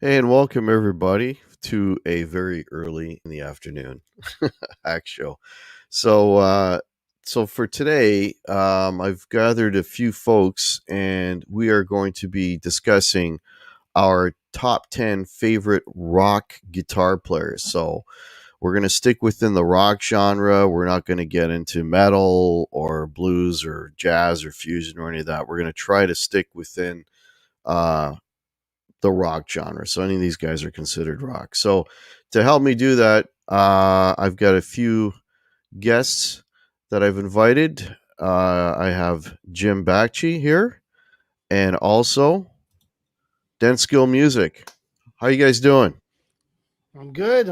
Hey, and welcome everybody to a very early in the afternoon hack show. So for today, I've gathered a few folks, and we are going to be discussing our top 10 favorite rock guitar players. So we're going to stick within the rock genre. We're not going to get into metal or blues or jazz or fusion or any of that. We're going to try to stick within uh, the rock genre. So any of these guys are considered rock. So to help me do that, I've got a few guests that I've invited. I have Jim Bakchi here, and also Denskill Music. How you guys doing? I'm good.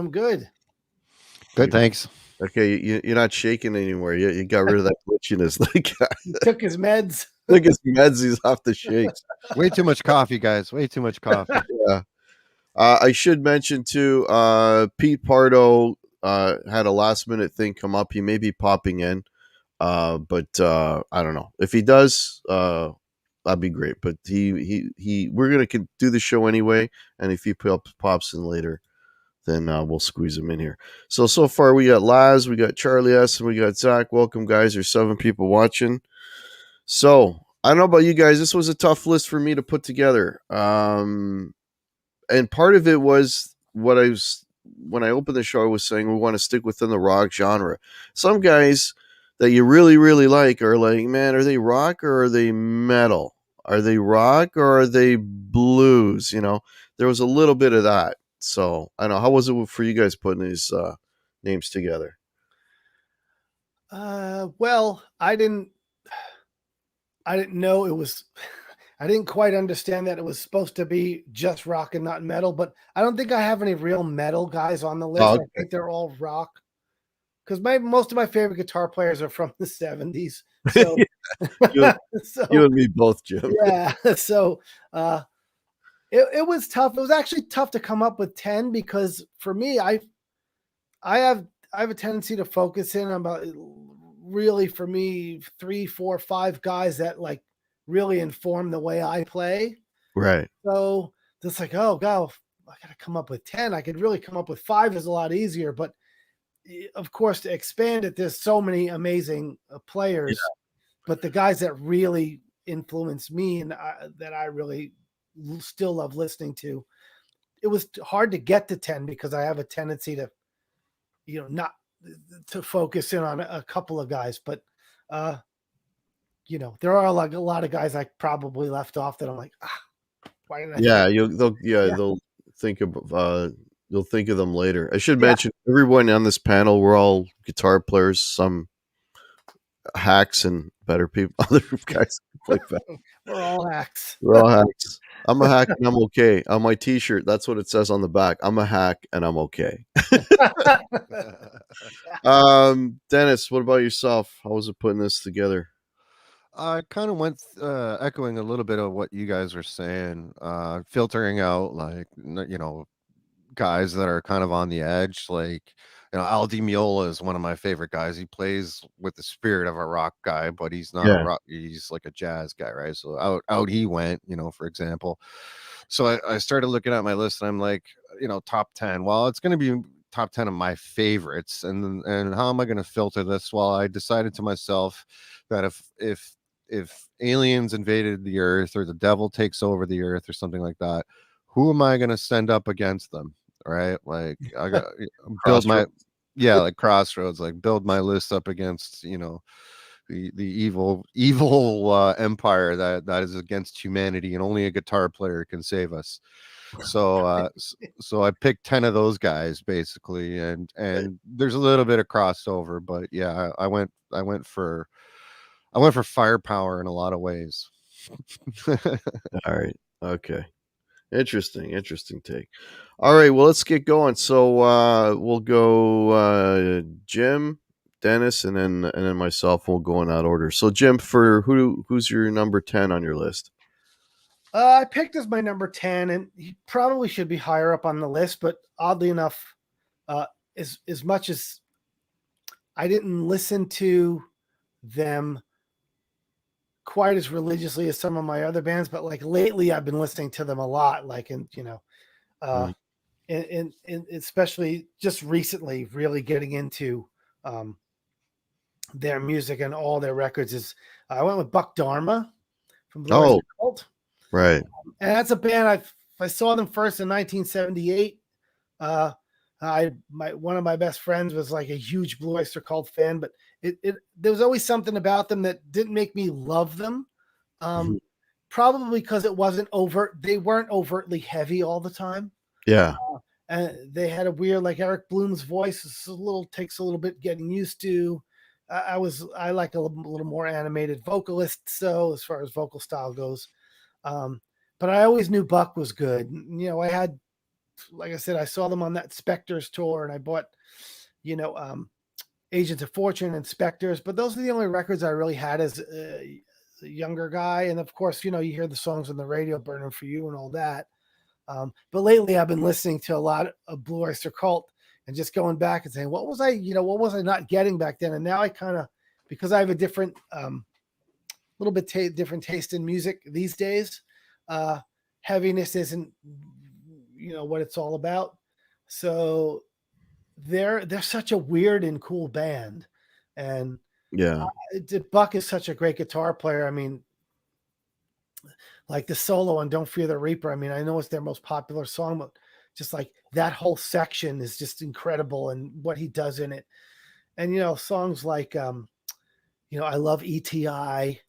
Good, thanks. Okay, you're not shaking anymore. You got rid of that glitchiness. He took his meds. Took his meds. He's off the shakes. Way too much coffee, guys. Way too much coffee. Yeah. I should mention too, Pete Pardo had a last minute thing come up. He may be popping in, but I don't know. If he does, that'd be great. But we're gonna do the show anyway, and if he pops in later, then we'll squeeze him in here. So far we got Laz, we got Charlie S, and we got Zach. Welcome, guys. There's 7 people watching. So I don't know about you guys. This was a tough list for me to put together. And part of it was when I opened the show, I was saying we want to stick within the rock genre. Some guys that you really, really like are like, man, are they rock or are they metal? Are they rock or are they blues? You know, there was a little bit of that. So I don't know. How was it for you guys putting these names together? Well, I didn't know it was. I didn't quite understand that it was supposed to be just rock and not metal. But I don't think I have any real metal guys on the list. Oh, okay. I think they're all rock. Because most of my favorite guitar players are from the 70s. So, you and me both, Jim. Yeah. So it was tough. It was actually tough to come up with 10 because for me, I have a tendency to focus in on about really for me 3, 4, 5 guys that like really inform the way I play. Right. So it's like, oh God, I got to come up with 10. I could really come up with 5 is a lot easier, but of course, to expand it, there's so many amazing players, but the guys that really influenced me and that I really still love listening to, it was hard to get to 10 because I have a tendency to, not to focus in on a couple of guys, but, there are like a lot of guys I probably left off that I'm like, why didn't I? Yeah, they'll think of you'll think of them later. I should mention everyone on this panel, we're all guitar players, some hacks and better people, other guys like that. We're all hacks. We're all hacks. I'm a hack and I'm okay. On my t-shirt, that's what it says on the back. I'm a hack and I'm okay. Dennis, what about yourself? How was it putting this together? I kind of went echoing a little bit of what you guys were saying, filtering out like, guys that are kind of on the edge. Like, Al Di Meola is one of my favorite guys. He plays with the spirit of a rock guy, but he's not a rock. He's like a jazz guy, right? So out he went, for example. So I started looking at my list and I'm like, top 10. Well, it's going to be top 10 of my favorites. And how am I going to filter this? Well, I decided to myself that if aliens invaded the earth or the devil takes over the earth or something like that, who am I going to send up against them? Right? Like I got build my, like Crossroads, like build my list up against, the evil empire that is against humanity, and only a guitar player can save us. So so I picked 10 of those guys basically, and there's a little bit of crossover, but yeah, I went for I went for firepower in a lot of ways. All right. Okay. Interesting take. All right, well, let's get going. So we'll go Jim, Dennis, and then myself. We'll go in that order. So Jim, for who's your number 10 on your list? I picked as my number 10, and he probably should be higher up on the list, but oddly enough, as much as I didn't listen to them quite as religiously as some of my other bands, but like lately I've been listening to them a lot, like, and and especially just recently really getting into their music and all their records is I went with Buck Dharma from Blue Oyster Cult. Right. And that's a band I saw them first in 1978. One of my best friends was like a huge Blue Oyster Cult fan, but there was always something about them that didn't make me love them. Probably because it wasn't overt. They weren't overtly heavy all the time. Yeah. And they had a weird, like Eric Bloom's voice takes a little bit getting used to. I like a little more animated vocalist. So as far as vocal style goes, but I always knew Buck was good. You know, I had, like I said, I saw them on that Spectres tour, and I bought, Agents of Fortune and Spectres, but those are the only records I really had as a younger guy. And of course, you hear the songs on the radio, Burning for You and all that. But lately I've been listening to a lot of Blue Oyster Cult and just going back and saying, what was I not getting back then? And now I kind of, because I have a different, little bit different taste in music these days, heaviness isn't, what it's all about. So they're such a weird and cool band. And yeah, Buck is such a great guitar player. I mean, like the solo on Don't Fear the Reaper. I mean, I know it's their most popular song, but just like that whole section is just incredible, and what he does in it. And, songs like, I Love ETI.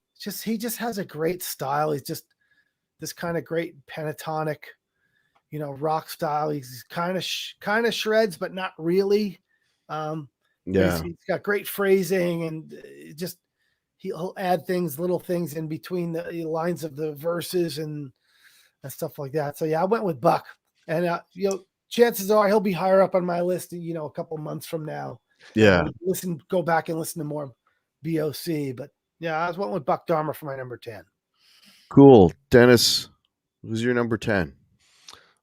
He just has a great style. He's just this kind of great pentatonic, rock style. He's kind of shreds, but not really. He's got great phrasing, and just he'll add little things in between the lines of the verses and stuff like that. So yeah, I went with Buck, and chances are he'll be higher up on my list, a couple months from now. Yeah. Go back and listen to more BOC, but yeah, I went with Buck Dharma for my number 10. Cool. Dennis, who's your number 10?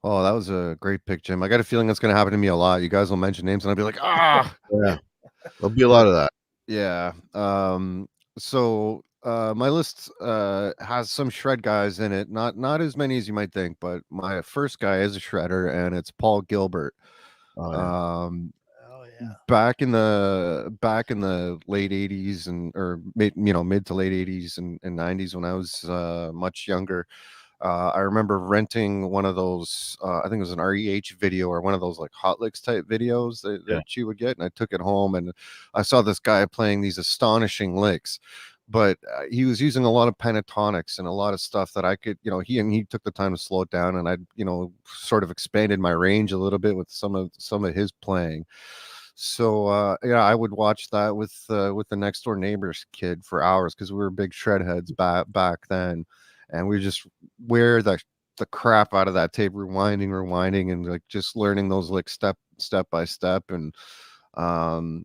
Oh, that was a great pick, Jim. I got a feeling that's going to happen to me a lot. You guys will mention names and I'll be like, yeah, there'll be a lot of that. Yeah. So my list has some shred guys in it. Not as many as you might think, but my first guy is a shredder, and it's Paul Gilbert. Back in the late 80s or mid to late 80s and 90s, when I was much younger, I remember renting one of those, I think it was an REH video or one of those like Hot Licks type videos that you would get. And I took it home, and I saw this guy playing these astonishing licks, but he was using a lot of pentatonics and a lot of stuff that I could, he took the time to slow it down, and I, sort of expanded my range a little bit with some of his playing. So I would watch that with the next door neighbor's kid for hours, because we were big shred heads back then, and we just wear the crap out of that tape, rewinding, and like just learning those licks step by step, and and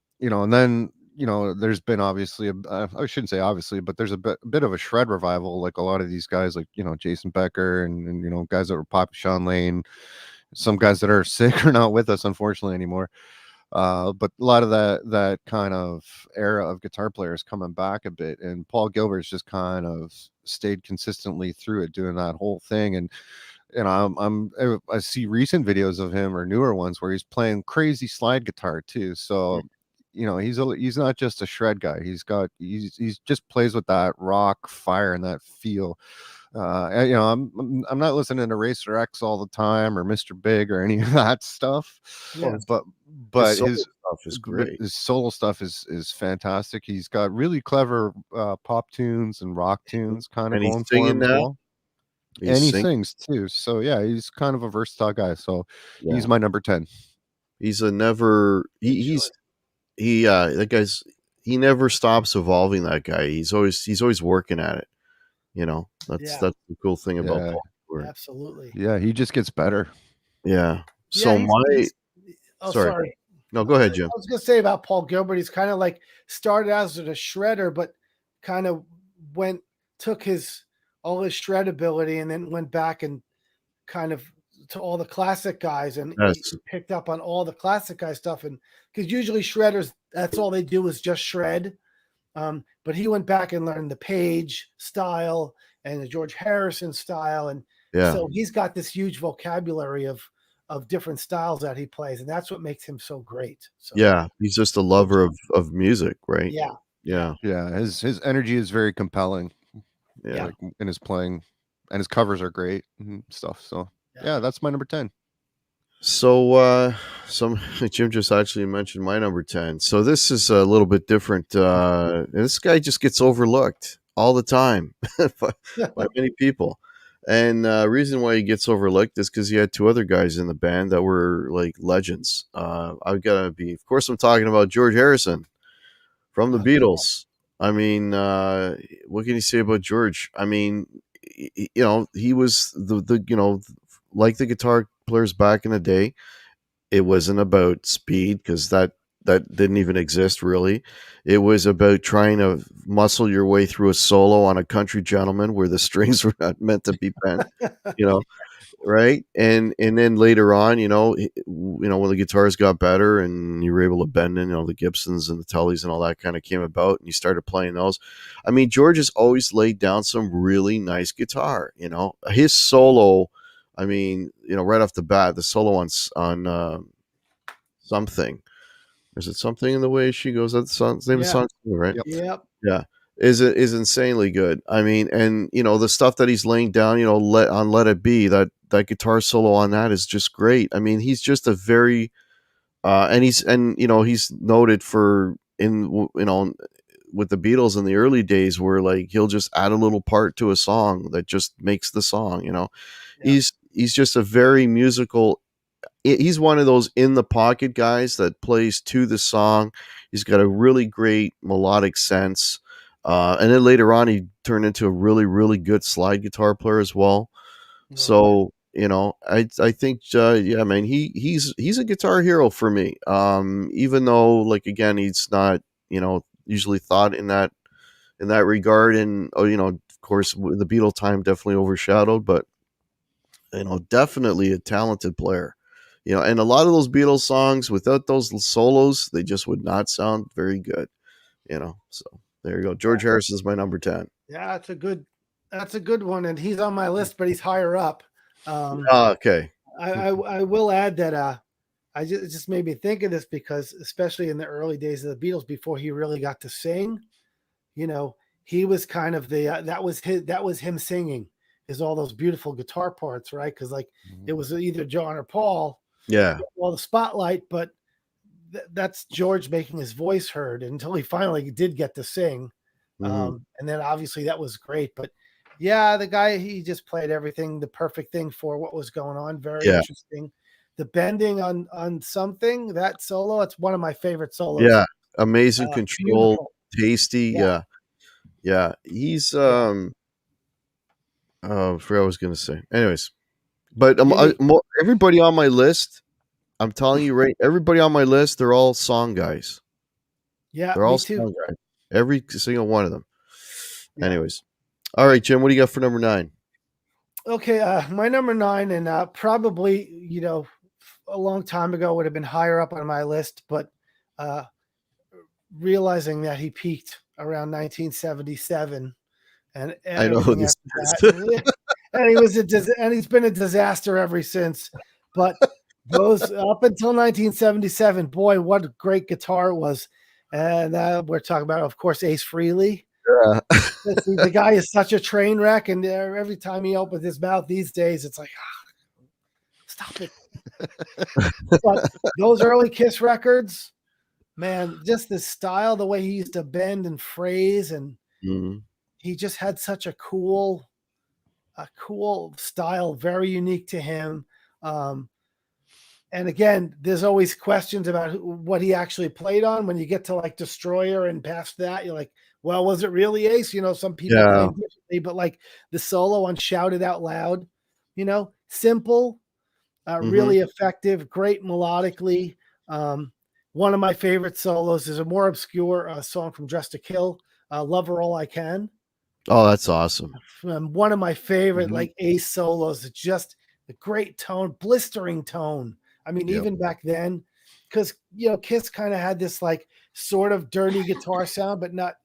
then there's been obviously I shouldn't say obviously, but there's a bit of a shred revival, like a lot of these guys like Jason Becker and guys that were pop, Sean Lane, some guys that are sick or not with us unfortunately anymore. But a lot of that kind of era of guitar players coming back a bit, and Paul Gilbert's just kind of stayed consistently through it, doing that whole thing. And I see recent videos of him or newer ones where he's playing crazy slide guitar too. So he's not just a shred guy. He's just plays with that rock fire and that feel. I'm not listening to Racer X all the time or Mr. Big or any of that stuff. Yeah. But his stuff is great. His solo stuff is fantastic. He's got really clever pop tunes and rock tunes kind of going for him as well. And he sings too. So yeah, he's kind of a versatile guy. So he's my number 10. He's a never that guy's he never stops evolving. That guy, he's always working at it. You know, that's Yeah. the cool thing about Yeah. Paul Gilbert. Absolutely. Yeah, he just gets better. Yeah. Yeah, So oh, sorry. sorry. No, go ahead, I Jim. was gonna say about Paul Gilbert, he's kind of like started out as a shredder, but kind of took all his shred ability and then went back and kind of to all the classic guys, and he Yes. picked up on all the classic guy stuff. And because usually shredders, that's all they do is just shred. But he went back and learned the Page style and the George Harrison style, and Yeah. so he's got this huge vocabulary of different styles that he plays, and that's what makes him so great. So Yeah. He's just a lover of music, right? yeah, Yeah. Yeah, his energy is very compelling, Yeah. like in his playing, and his covers are great and stuff. So yeah, that's my number 10. So, Jim just actually mentioned my number 10. So this is a little bit different. This guy just gets overlooked all the time by many people. And reason why he gets overlooked is because he had two other guys in the band that were like legends. I've got to be, of course, I'm talking about George Harrison from the Beatles. I mean, what can you say about George? I mean, he was the like the guitar players back in the day. It wasn't about speed because that didn't even exist really. It was about trying to muscle your way through a solo on a country gentleman where the strings were not meant to be bent, you know, right? And then later on, when the guitars got better and you were able to bend in, the Gibsons and the Tullys and all that kind of came about, and you started playing those. I mean, George has always laid down some really nice guitar. His solo. I mean, right off the bat, the solo on something. Is it something in the way she goes? That's the name of the yeah, song, right? Yep. yep, Yeah, is insanely good. I mean, and the stuff that he's laying down, Let It Be, that guitar solo on that is just great. I mean, he's just a very he's noted for with the Beatles in the early days where like he'll just add a little part to a song that just makes the song. yeah, He's just a very musical. He's one of those in the pocket guys that plays to the song. He's got a really great melodic sense. And then later on, he turned into a really, really good slide guitar player as well. So, I think, yeah, man, he's a guitar hero for me. Even though, like, again, he's not, usually thought in that regard. And, of course, the Beatle time definitely overshadowed, but, definitely a talented player. And a lot of those Beatles songs without those solos, they just would not sound very good. So there you go. George Harrison is my number 10. yeah. That's a good one, and he's on my list, but he's higher up. Okay. I will add that it just made me think of this because especially in the early days of the Beatles, before he really got to sing, he was kind of that was him singing, is all those beautiful guitar parts, right? Because like it was either John or Paul, Yeah. all the spotlight, but that's George making his voice heard until he finally did get to sing. Mhm. And then obviously that was great. But yeah, the guy, he just played everything, the perfect thing for what was going on. Very Yeah. interesting. The bending on something, that solo, it's one of my favorite solos. Yeah. Amazing control, Beautiful. tasty. Yeah. Yeah. He's oh, I forgot what I was gonna say. Anyways, but everybody on my list, I'm telling you, right? Everybody on my list, they're all song guys. Yeah, They're all me too. song guys. Every single one of them. Yeah. Anyways, all right, Jim. What do you got for number 9? Okay, my number 9, and probably, a long time ago would have been higher up on my list, but realizing that he peaked around 1977 and I know everything this. after that, and he's been a disaster ever since. But those up until 1977, boy, what a great guitar it was. And we're talking about, of course, Ace Frehley. Yeah. The guy is such a train wreck, and every time he opens his mouth these days, it's like, stop it. But those early Kiss records, man, just the style, the way he used to bend and phrase, and Mhm. he just had such a cool style, very unique to him. And again, there's always questions about what he actually played on. When you get to like Destroyer and past that, you're like, well, was it really Ace? Some people claim differently, but like the solo on Shout It Out Loud, simple, really effective, great melodically. One of my favorite solos is a more obscure song from Dress to Kill, Love Her All I Can. Oh, that's awesome. One of my favorite like Ace solos. It's just a great tone, blistering tone. I mean, even back then, because Kiss kind of had this like sort of dirty guitar sound, but not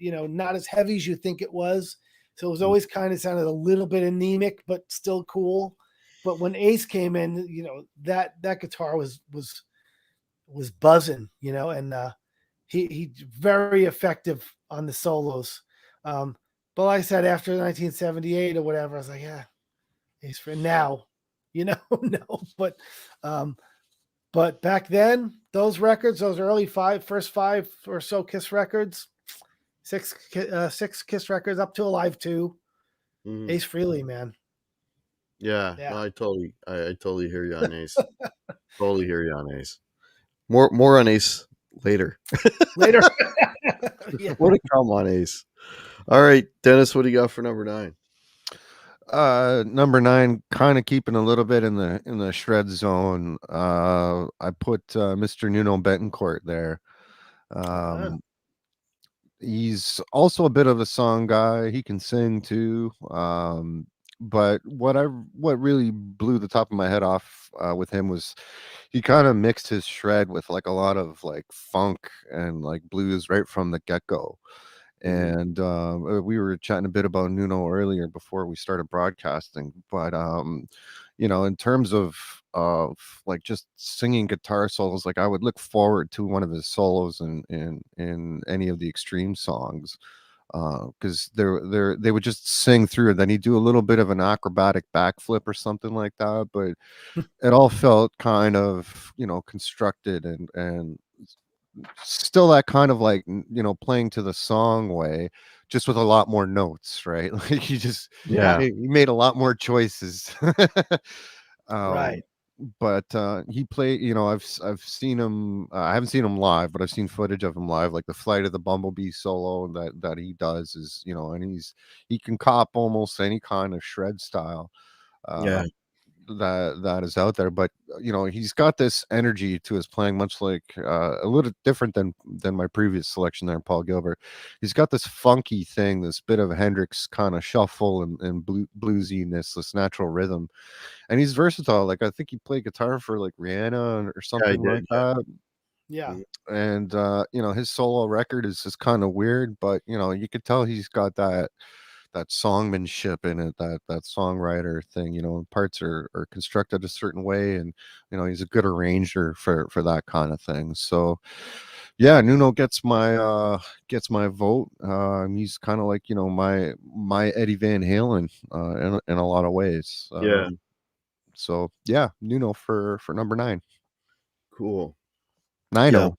as heavy as you think it was. So it was always kind of sounded a little bit anemic, but still cool. But when Ace came in, that guitar was buzzing, and he very effective on the solos. But like I said, after 1978 or whatever, I was like, yeah, Ace for now, no, but back then, those records, those first five or so Kiss records, six Kiss records up to Alive 2, Ace Frehley, man. Yeah. No, I totally hear you on Ace. Totally hear you on Ace. More on Ace later. Later. More to come on Ace. All right, Dennis, what do you got for number 9? Number 9, kind of keeping a little bit in the shred zone. I put Mr. Nuno Bettencourt there. He's also a bit of a song guy. He can sing too. But what really blew the top of my head off with him was he kind of mixed his shred with like a lot of like funk and like blues right from the get-go. And we were chatting a bit about Nuno earlier before we started broadcasting, but in terms of like just singing guitar solos, like I would look forward to one of his solos in any of the Extreme songs, because they would just sing through it. Then he'd do a little bit of an acrobatic backflip or something like that, but it all felt kind of constructed and still that kind of like playing to the song way, just with a lot more notes, right? Like he made a lot more choices. Right. But he played, I've seen him. I haven't seen him live, but I've seen footage of him live, like the Flight of the Bumblebee solo that he does is, and he can cop almost any kind of shred style. That is out there, but he's got this energy to his playing, much like a little different than my previous selection there, Paul Gilbert. He's got this funky thing, this bit of Hendrix kind of shuffle and bluesiness, this natural rhythm, and he's versatile. Like I think he played guitar for like Rihanna or something like that. Yeah. And his solo record is just kind of weird, but you could tell he's got that songmanship in it, that songwriter thing. Parts are constructed a certain way, and he's a good arranger for that kind of thing. So yeah, Nuno gets my vote. He's kind of like my Eddie Van Halen in a lot of ways. So yeah, Nuno for number 9. Cool. Nino.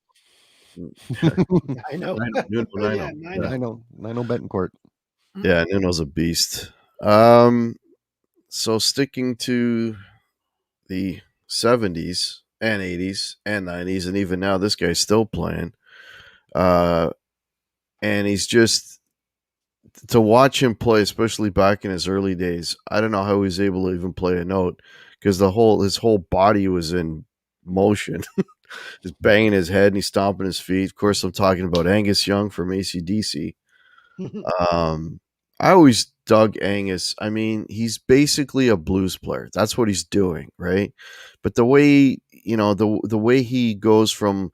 I know. Nino Bettencourt. Yeah, Nuno's a beast. So sticking to the 70s and 80s and 90s, and even now this guy's still playing. And he's just, to watch him play, especially back in his early days, I don't know how he was able to even play a note, because his whole body was in motion. Just banging his head and he's stomping his feet. Of course, I'm talking about Angus Young from AC/DC. I always dug Angus. I mean, he's basically a blues player. That's what he's doing, right? But the way, the way he goes from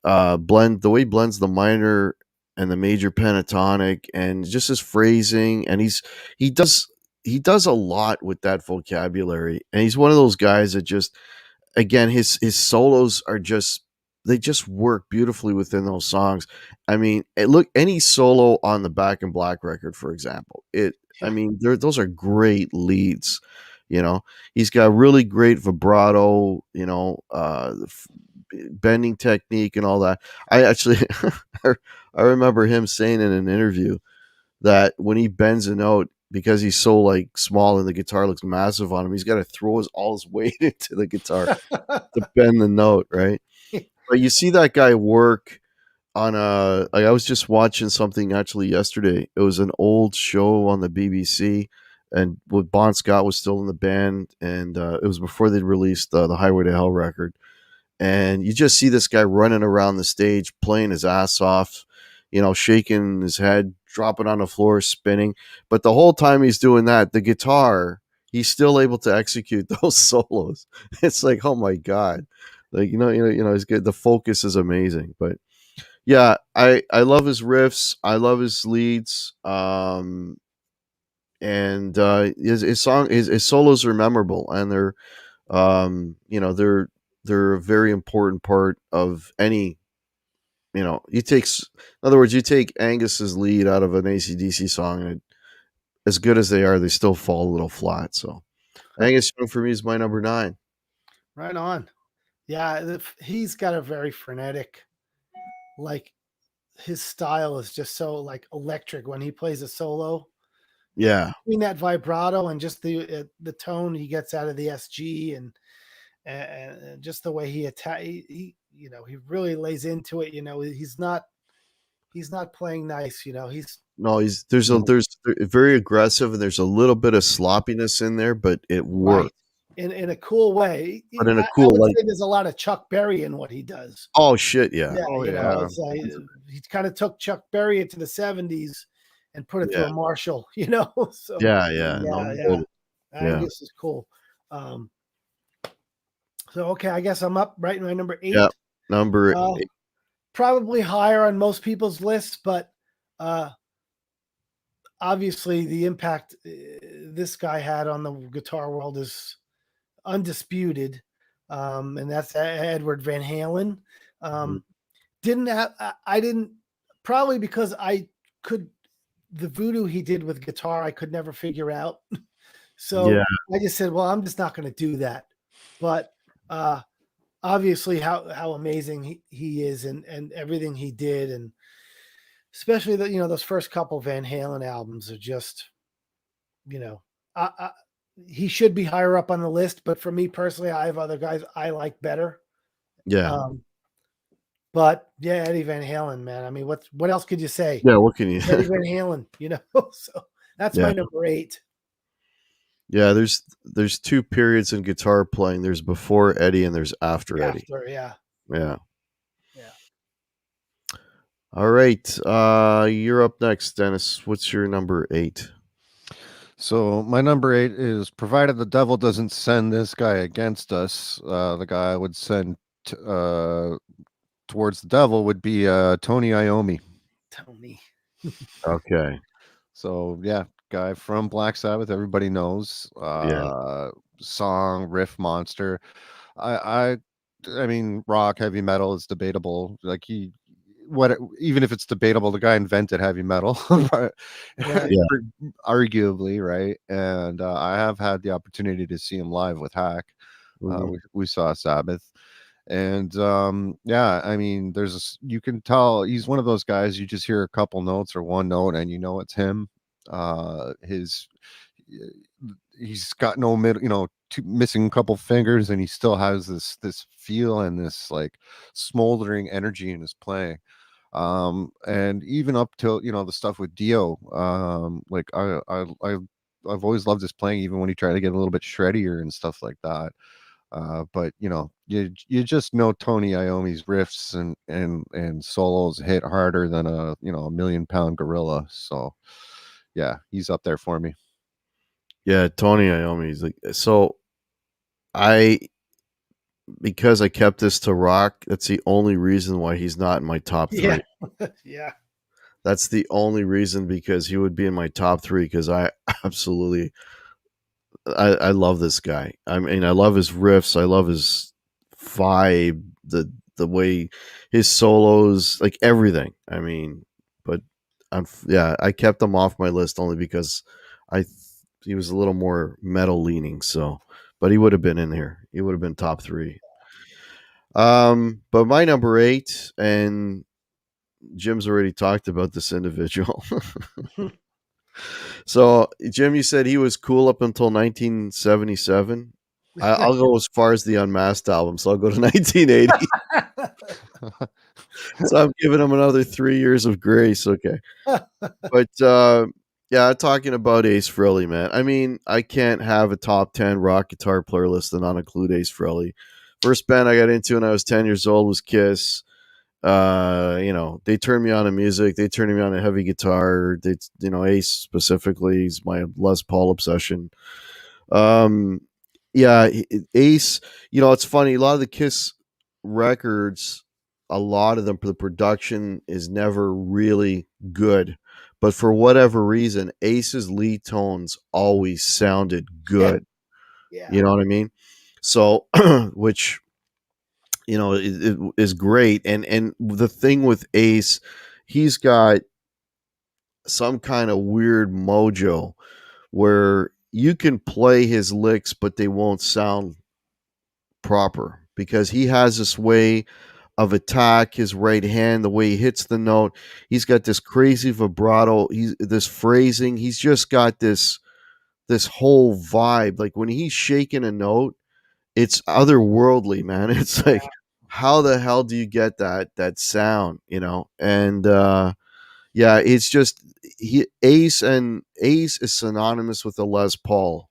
the way he blends the minor and the major pentatonic, and just his phrasing, and he does a lot with that vocabulary. And he's one of those guys that just, again, his solos are just, they just work beautifully within those songs. I mean, look, any solo on the Back in Black record, for example, I mean, those are great leads. He's got really great vibrato, bending technique and all that. I actually, I remember him saying in an interview that when he bends a note, because he's so like small and the guitar looks massive on him, he's got to throw all his weight into the guitar to bend the note, right? But you see that guy work on like I was just watching something actually yesterday. It was an old show on the BBC, and with Bon Scott was still in the band, and it was before they'd released the Highway to Hell record. And you just see this guy running around the stage, playing his ass off, shaking his head, dropping on the floor, spinning. But the whole time he's doing that, the guitar, he's still able to execute those solos. It's like, oh my god, like he's good. The focus is amazing, but yeah, I love his riffs. I love his leads. And his solos are memorable, and they're a very important part of any. In other words, you take Angus's lead out of an AC/DC song, and as good as they are, they still fall a little flat. So Angus Young for me is my number 9. Right on. Yeah, he's got a very frenetic, like his style is just so like electric when he plays a solo. Yeah, Between that vibrato and just the tone he gets out of the SG and just the way he attack, he really lays into it. He's not playing nice. He's no, there's very aggressive, and there's a little bit of sloppiness in there, but it works. right in a cool way. But in a I cool, would like, say there's a lot of Chuck Berry in what he does. oh shit, yeah, Yeah, Oh yeah. it's he kind of took Chuck Berry into the '70s and put it yeah, through a Marshall. So yeah. No, yeah. yeah, Angus is cool. So okay, I guess I'm up right in my number 8. yeah. Number Uh, 8. Probably higher on most people's lists, but obviously the impact this guy had on the guitar world is undisputed, and that's Edward Van Halen. Mhm. Didn't have I didn't probably because the voodoo he did with guitar I could never figure out. Yeah, So I just said, well, I'm just not going to do that. But obviously how amazing he is and everything he did, and especially those first couple Van Halen albums are just, I, I, he should be higher up on the list, but for me personally, I have other guys I like better. yeah, Um, but yeah, Eddie Van Halen, man. I mean, what else could you say? yeah. What can you? Eddie Van Halen, So that's Yeah, my number 8. yeah. There's 2 periods in guitar playing. There's before Eddie and there's after Eddie. After, yeah, Yeah. yeah. All right. You're up next, Dennis. What's your number 8? So my number 8 is, provided the devil doesn't send this guy against us, the guy I would send towards the devil would be Tony Iommi. Tony. Okay. So yeah, guy from Black Sabbath, everybody knows. Yeah. Song riff monster. I I mean, rock, heavy metal is debatable. Like even if it's debatable, the guy invented heavy metal, right? Right. Yeah. Arguably, right? And I have had the opportunity to see him live with Hack. Mhm. We saw Sabbath, and yeah, I mean, you can tell he's one of those guys. You just hear a couple notes or one note, and you know it's him. His he's got no middle, missing a couple fingers, and he still has this feel and this like smoldering energy in his playing. And even up till the stuff with Dio, like I've always loved his playing, even when he tried to get a little bit shreddier and stuff like that. But you just know Tony Iommi's riffs and solos hit harder than a million-pound gorilla. So yeah, he's up there for me. Yeah. Tony Iommi is like, so I because I kept this to rock. That's the only reason why he's not in my top 3. Yeah. Yeah. That's the only reason, because he would be in my top 3, because I absolutely I love this guy. I mean, I love his riffs. I love his vibe, the way his solos, like everything. I mean, but yeah, I kept him off my list only because I he was a little more metal leaning. So, but he would have been in here. He would have been top 3. But my number 8, and Jim's already talked about this individual. So Jim, you said he was cool up until 1977. I'll go as far as the Unmasked album, so I'll go to 1980. So I'm giving him another 3 years of grace. Okay, but yeah, talking about Ace Frehley, man. I mean, I can't have a top 10 rock guitar player list and not include Ace Frehley. First band I got into when I was 10 years old was Kiss. They turned me on to music. They turned me on to heavy guitar. Ace specifically is my Les Paul obsession. Um, yeah, Ace. It's funny. A lot of the Kiss records, a lot of them, the production is never really good. But for whatever reason, Ace's lead tones always sounded good. Yeah. You know what I mean? So, which it is great. And the thing with Ace, he's got some kind of weird mojo where you can play his licks, but they won't sound proper because he has this way of attack, his right hand, the way he hits the note. He's got this crazy vibrato. He's this phrasing. He's just got this whole vibe. Like when he's shaking a note, it's otherworldly, man. It's like, how the hell do you get that sound? And yeah, it's just Ace is synonymous with the Les Paul.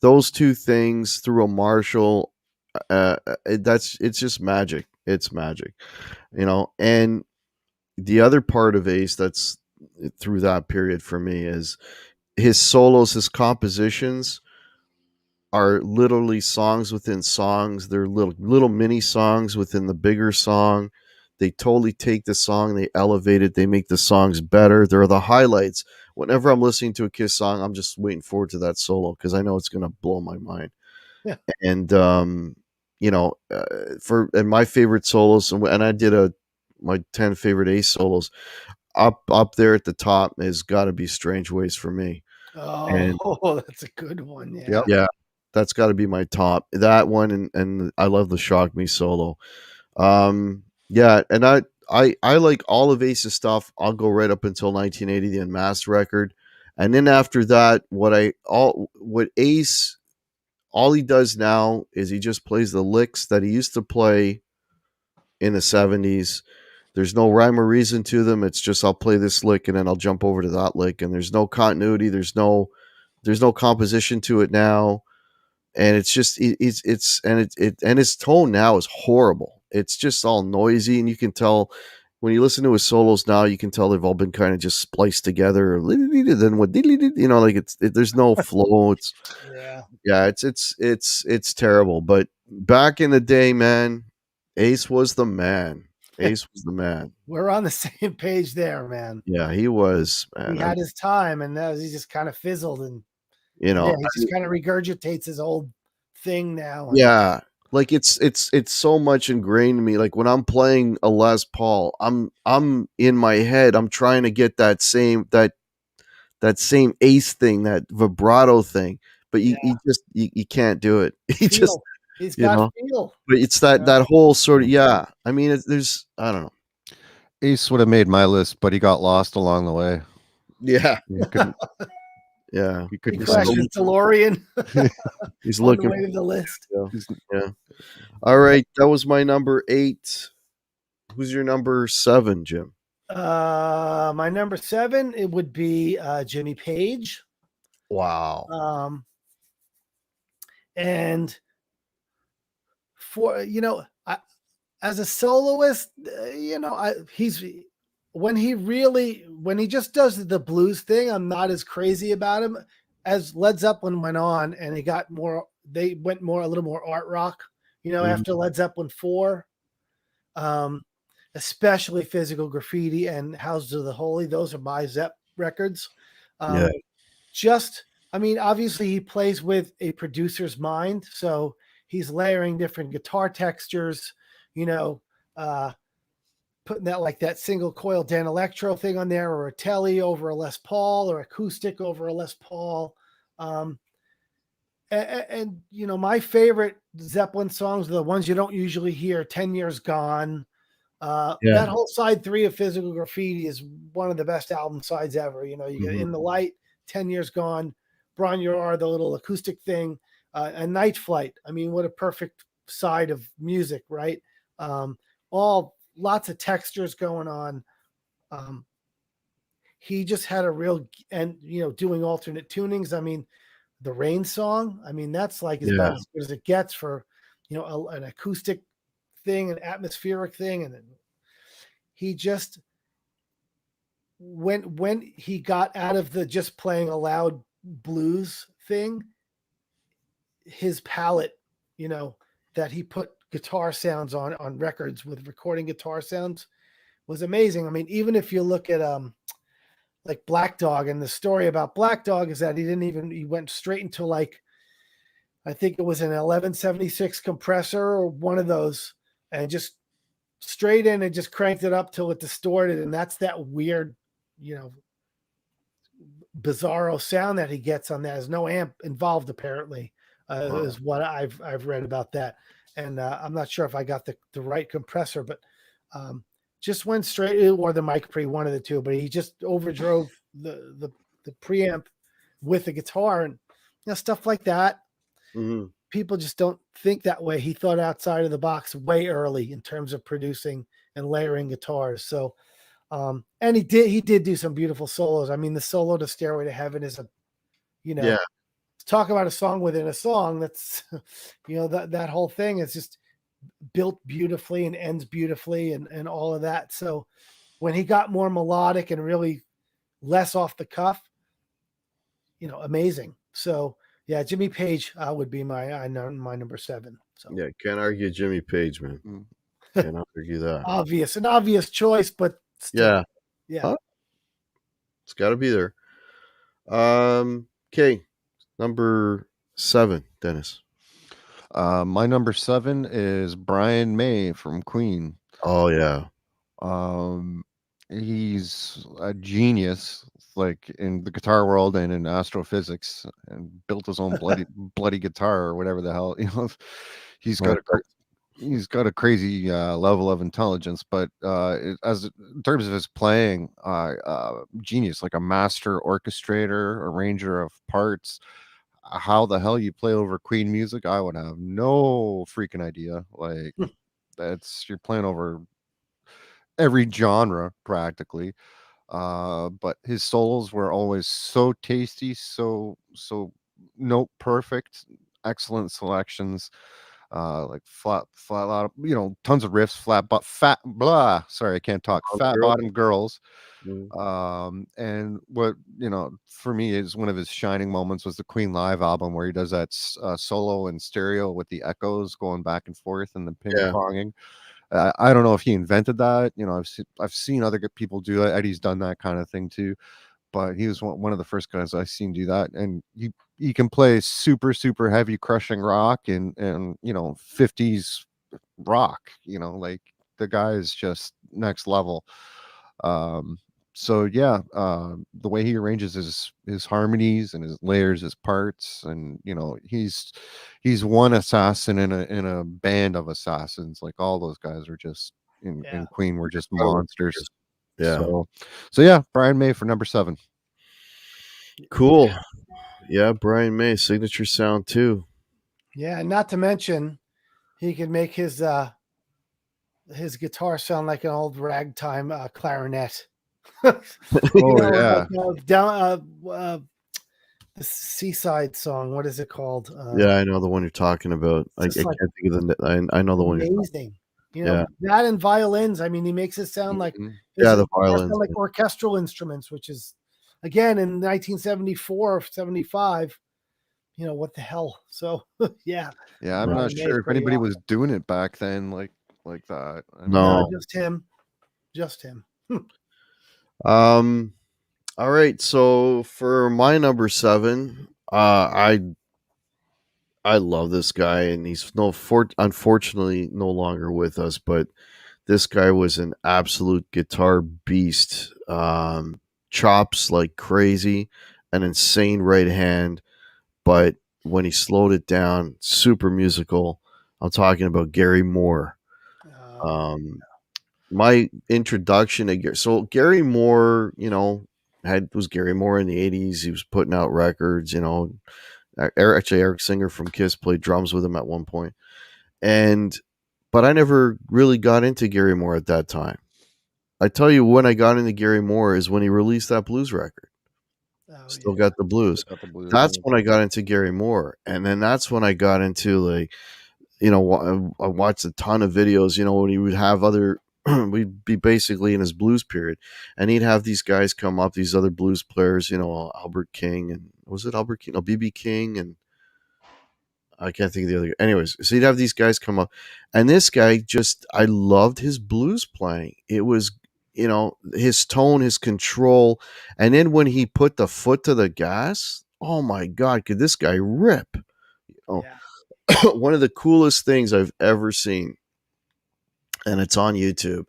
Those two things through a Marshall, it's just magic. It's magic, And the other part of Ace that's through that period for me is his solos, his compositions are literally songs within songs. They're little mini songs within the bigger song. They totally take the song, they elevate it, they make the songs better. They're the highlights. Whenever I'm listening to a Kiss song, I'm just waiting forward to that solo because I know it's going to blow my mind. Yeah. And and my favorite solos, and I did my 10 favorite Ace solos. Up there at the top has got to be Strange Ways for me. Oh, that's a good one. Yeah. Yeah, that's got to be my top. That one, and I love the Shock Me solo. Yeah, and I like all of Ace's stuff. I'll go right up until 1980, the Unmasked record, and then after that, what Ace, all he does now is he just plays the licks that he used to play in the 70s. There's no rhyme or reason to them. It's just I'll play this lick and then I'll jump over to that lick, and there's no continuity. There's no composition to it now, and it's just and his tone now is horrible. It's just all noisy, and you can tell when you listen to his solos now, you can tell they've all been kind of just spliced together. Then what like there's no flow. It's terrible. But back in the day, man, Ace was the man. Ace was the man. We're on the same page there, man. Yeah, he was, man. He had his time, and he just kind of fizzled, and he just kind of regurgitates his old thing now. Yeah, like it's so much ingrained in me. Like when I'm playing a Les Paul, I'm in my head, I'm trying to get that same Ace thing, that vibrato thing, but you can't do it. He's got feel. But it's that whole sort of I mean, there's I don't know. Ace would have made my list, but he got lost along the way. Yeah, he couldn't. Yeah, he crashed his DeLorean. He's looking at the list. Yeah. All right, that was my number 8. Who's your number 7, Jim? My number 7, it would be Jimmy Page. Wow. And for as a soloist, when he just does the blues thing, I'm not as crazy about him. As Led Zeppelin went on and they went a little more art rock, after Led Zeppelin 4, especially Physical Graffiti and Houses of the Holy. Those are my Zepp records. Obviously he plays with a producer's mind. So he's layering different guitar textures, putting that single coil Dan Electro thing on there, or a Tele over a Les Paul, or acoustic over a Les Paul. My favorite Zeppelin songs are the ones you don't usually hear: 10 Years Gone, That whole side 3 of Physical Graffiti is one of the best album sides ever. You get In the Light, 10 Years Gone, Brawn Your R, the little acoustic thing, and Night Flight. I mean, what a perfect side of music, right? All lots of textures going on. He just had a real, and doing alternate tunings. I mean, the Rain song, I mean, that's like about as good as it gets for an acoustic thing, an atmospheric thing. And then he just when he got out of the just playing a loud blues thing, his palette, that he put guitar sounds on records with recording guitar sounds was amazing. I mean, even if you look at like Black Dog, and the story about Black Dog is that he went straight into like, I think it was an 1176 compressor or one of those, and just straight in and just cranked it up till it distorted. And that's that weird, bizarro sound that he gets on that. There's no amp involved apparently, is what I've read about that. And I'm not sure if I got the right compressor, but just went straight, or the mic pre, one of the two, but he just overdrove the preamp with the guitar and stuff like that. People just don't think that way. He thought outside of the box way early in terms of producing and layering guitars. So, and he did do some beautiful solos. I mean, the solo to Stairway to Heaven is talk about a song within a song. That's, that whole thing is just built beautifully and ends beautifully and all of that. So when he got more melodic and really less off the cuff, amazing. So yeah, Jimmy Page would be my number 7. So yeah, can't argue Jimmy Page, man. Can't argue that. An obvious choice, but still, yeah, huh? It's got to be there. Okay, number 7, Dennis. My number 7 is Brian May from Queen. Oh yeah. He's a genius, like in the guitar world and in astrophysics, and built his own bloody guitar or whatever the hell. He's got a crazy level of intelligence, but as in terms of his playing, genius, like a master orchestrator, arranger of parts. How the hell you play over Queen music, I would have no freaking idea. Like you're playing over every genre practically. But his solos were always so tasty, so note perfect, excellent selections. Like flat lot of, tons of riffs, sorry, I can't talk. Fat Bottom Girls. And what for me is one of his shining moments was the Queen Live album, where he does that solo in stereo with the echoes going back and forth and the ping-ponging. I don't know if he invented that. I've seen other good people do it. Eddie's done that kind of thing too, but he was one of the first guys I've seen do that. And he can play super super heavy crushing rock and 50s rock. Like the guy is just next level. So yeah, the way he arranges his harmonies and his layers, his parts, and he's one assassin in a band of assassins. Like all those guys are just in Queen were just monsters. Yeah. So yeah, Brian May for number 7. Cool. Yeah, Brian May, signature sound too. Yeah, not to mention he could make his guitar sound like an old ragtime clarinet. Yeah. The Seaside song. What is it called? Yeah, I know the one you're talking about. I can't think of the. I know the one. Amazing. That and violins. I mean, he makes it sound like the violins, like orchestral instruments, which is again in 1974 or 75. What the hell? So yeah. I'm not sure if anybody was doing it back then, like that. No, just him. All right, so for my number 7, I love this guy, and he's unfortunately no longer with us, but this guy was an absolute guitar beast. Chops like crazy, an insane right hand, but when he slowed it down, super musical. I'm talking about Gary Moore. my introduction to Gary Moore, was Gary Moore in the 80s. He was putting out records, Eric Singer from Kiss played drums with him at one point. But I never really got into Gary Moore at that time. I tell you, when I got into Gary Moore is when he released that blues record. Still got the blues. That's when I got into Gary Moore. And then that's when I got into I watched a ton of videos, when he would have we'd be basically in his blues period, and he'd have these guys come up, these other blues players, Albert King, and was it Albert King? No, BB King, and I can't think of the other. Anyways, so he'd have these guys come up, and this guy I loved his blues playing. It was, his tone, his control, and then when he put the foot to the gas, oh my God, could this guy rip? One of the coolest things I've ever seen, and it's on YouTube,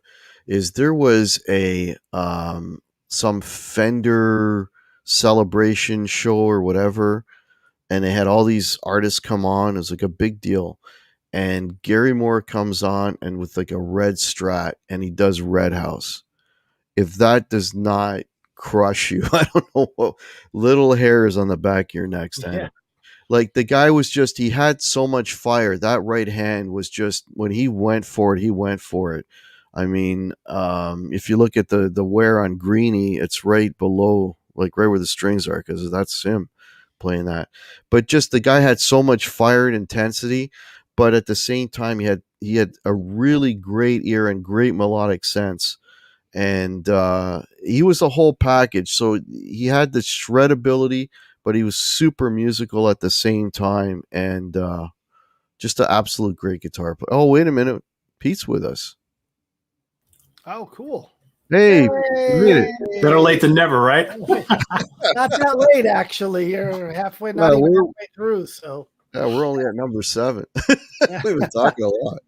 is there was some Fender celebration show or whatever, and they had all these artists come on. It was like a big deal, and Gary Moore comes on and with like a red Strat, and he does Red House. If that does not crush you, I don't know what little hairs on the back of your neck standing. Yeah. Like the guy was he had so much fire. That right hand was just, when he went for it, he went for it. I mean, if you look at the wear on Greenie, it's right below, like right where the strings are, because that's him playing that. But just the guy had so much fire and intensity, but at the same time, he had a really great ear and great melodic sense. And he was a whole package. So he had the shreddability, but he was super musical at the same time, and just an absolute great guitar player. Oh, wait a minute. Pete's with us. Oh, cool. Hey. Better late than never, right? Not that late, actually. You're halfway, not even halfway through. So yeah, we're only at number 7. We've been talking a lot.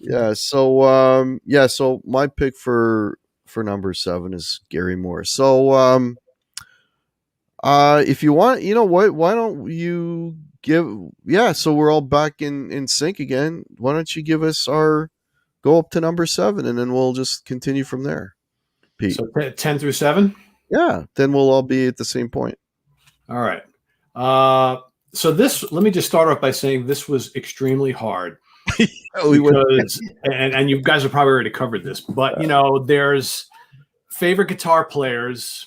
Yeah, so my pick for number 7 is Gary Moore. So if you want, why don't you so we're all back in sync again. Why don't you give us go up to number 7, and then we'll just continue from there, Pete. So 10 through 7? Yeah, then we'll all be at the same point. All right. So let me just start off by saying this was extremely hard. Because, and you guys have probably already covered this, but there's favorite guitar players,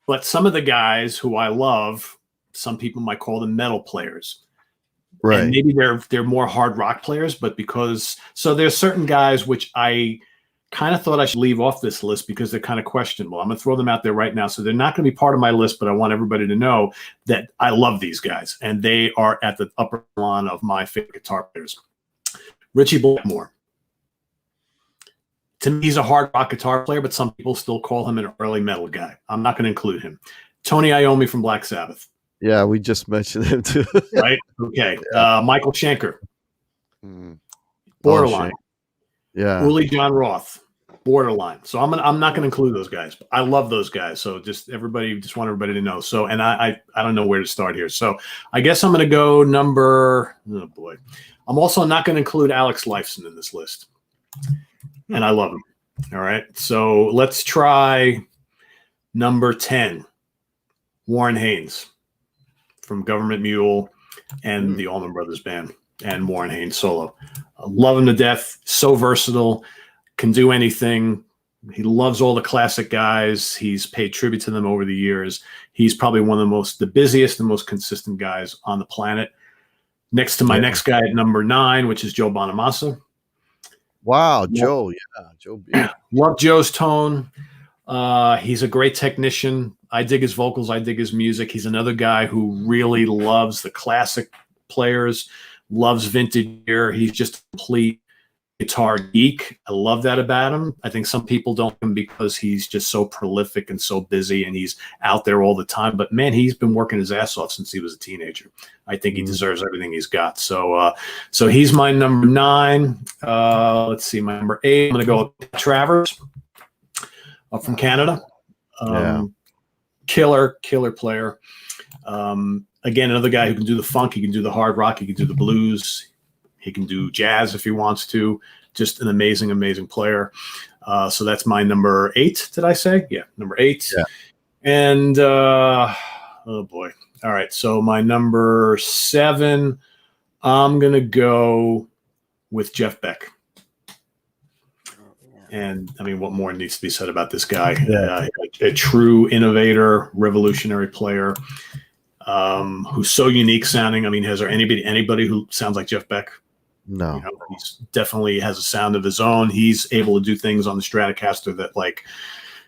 but some of the guys who I love, some people might call them metal players, right? And maybe they're more hard rock players, but there's certain guys which I kind of thought I should leave off this list because they're kind of questionable. I'm going to throw them out there right now, so they're not going to be part of my list, but I want everybody to know that I love these guys, and they are at the upper echelon of my favorite guitar players. Richie Blackmore. To me, he's a hard rock guitar player, but some people still call him an early metal guy. I'm not going to include him. Tony Iommi from Black Sabbath. Yeah, we just mentioned him too. Right? Okay. Michael Shanker. Borderline. Yeah. Uli John Roth. Borderline. So I'm not going to include those guys. I love those guys. So just want everybody to know. So, and I don't know where to start here. So I guess I'm going to go oh boy. I'm also not going to include Alex Lifeson in this list. And I love him. All right. So let's try number 10, Warren Haynes from Government Mule and the Allman Brothers Band, and Warren Haynes solo. I love him to death. So versatile. Can do anything. He loves all the classic guys. He's paid tribute to them over the years. He's probably one of the busiest and most consistent guys on the planet. Next to my next guy at number 9, which is Joe Bonamassa. Wow, Joe. Yeah, Joe. Yeah. Love Joe's tone. He's a great technician. I dig his vocals. I dig his music. He's another guy who really loves the classic players, loves vintage gear. He's just a complete guitar geek. I love that about him. I think some people don't him because he's just so prolific and so busy and he's out there all the time. But man, he's been working his ass off since he was a teenager. I think he deserves everything he's got. So he's my number 9. Let's see, my number 8. I'm going to go with Travers from Canada. Killer player. Again, another guy who can do the funk. He can do the hard rock. He can do the blues. He can do jazz if he wants to. Just an amazing, amazing player. So that's my number 8. Did I say? Yeah, number 8. Yeah. And oh boy. All right. So my number 7, I'm gonna go with Jeff Beck. And I mean, what more needs to be said about this guy? Yeah. A true innovator, revolutionary player, who's so unique sounding. I mean, has there anybody who sounds like Jeff Beck? No. You know, he's definitely has a sound of his own. He's able to do things on the Stratocaster that, like,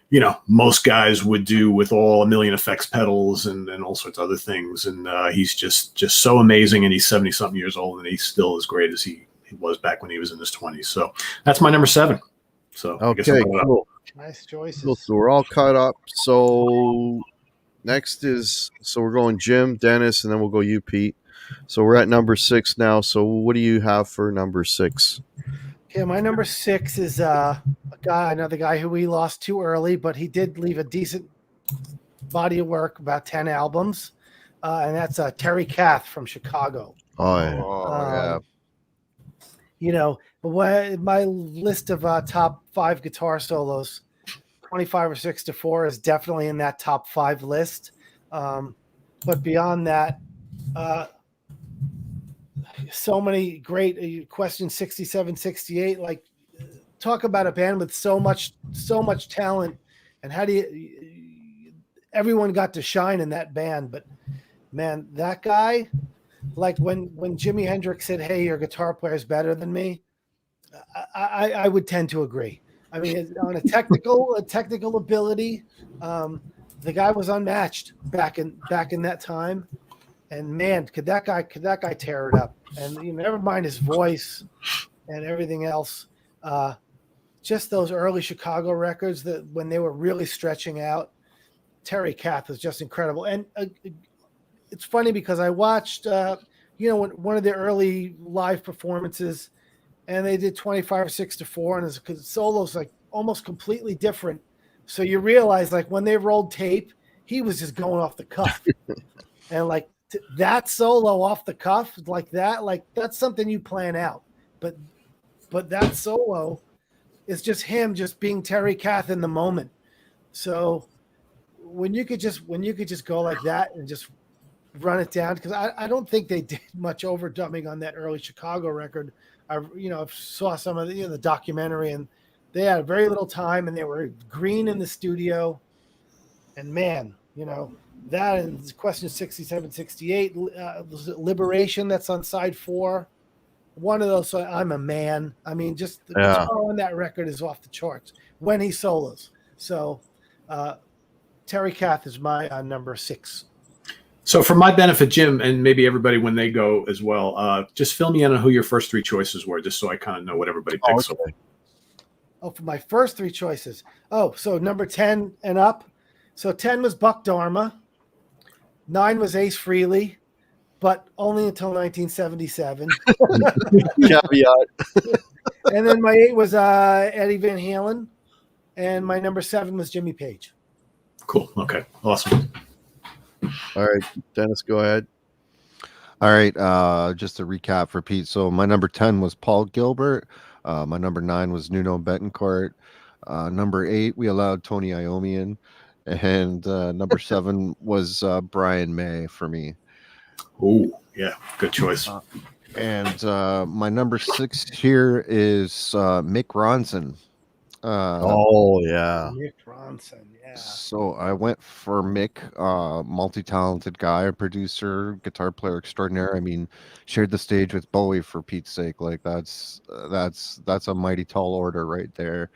you know, most guys would do with all a million effects pedals and all sorts of other things. And he's just so amazing. And he's 70-something years old, and he's still as great as he was back when he was in his 20s. So that's my number 7. So Okay, cool. Nice choices. Cool. So we're all caught up. So next is, so we're going Jim, Dennis, and then we'll go you, Pete. So we're at number 6 now. So what do you have for number 6? Okay, my number 6 is another guy who we lost too early, but he did leave a decent body of work, about 10 albums, and that's Terry Kath from Chicago. Oh, yeah. Yeah. You know, my list of top 5 guitar solos, 25 or 6 to 4 is definitely in that top 5 list. But beyond that, so many great question 67, 68, like, talk about a band with so much talent, and how do you, everyone got to shine in that band. But man, that guy, like when Jimi Hendrix said, "Hey, your guitar player is better than me," I would tend to agree. I mean, on a technical ability, the guy was unmatched back in that time. And man, could that guy tear it up? And you know, never mind his voice and everything else. Just those early Chicago records, that when they were really stretching out, Terry Kath was just incredible. And it's funny because I watched, one of the early live performances, and they did 25 or 6 to 4, and the solo's like almost completely different. So you realize, like, when they rolled tape, he was just going off the cuff, and like that solo off the cuff like that, like that's something you plan out. But that solo is just him just being Terry Kath in the moment. So when you could just go like that and just run it down, because I don't think they did much overdubbing on that early Chicago record. I saw some of the documentary, and they had very little time, and they were green in the studio. And man, that and question 67, 68, Liberation, that's on side 4. One of those, I'm a Man. I mean, just the guitar on that record is off the charts when he solos. So Terry Kath is my number 6. So for my benefit, Jim, and maybe everybody when they go as well, just fill me in on who your first 3 choices were, just so I kind of know what everybody picks. Okay. Oh, for my first 3 choices. Oh, so number 10 and up. So 10 was Buck Dharma. 9 was Ace Frehley, but only until 1977. Caveat. And then my 8 was Eddie Van Halen, and my number 7 was Jimmy Page. Cool. Okay. Awesome. All right, Dennis, go ahead. All right, just to recap for Pete. So my number 10 was Paul Gilbert. My number 9 was Nuno Bettencourt. Number 8, we allowed Tony Iommi in. And number 7 was Brian May for me. Oh, yeah, good choice. And my number 6 here is Mick Ronson. Oh, yeah. Mick Ronson, yeah. So I went for Mick, multi-talented guy, producer, guitar player extraordinaire. I mean, shared the stage with Bowie, for Pete's sake. Like that's a mighty tall order right there.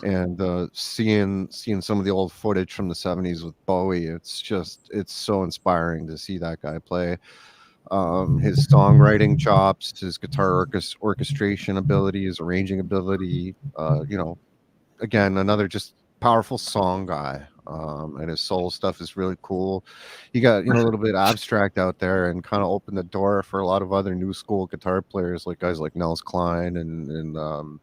And seeing some of the old footage from the 70s with Bowie, it's so inspiring to see that guy play. His songwriting chops, his guitar orchestration ability, his arranging ability, again, another just powerful song guy. And his soul stuff is really cool. He got a little bit abstract out there, and kind of opened the door for a lot of other new school guitar players, like guys like Nels Cline and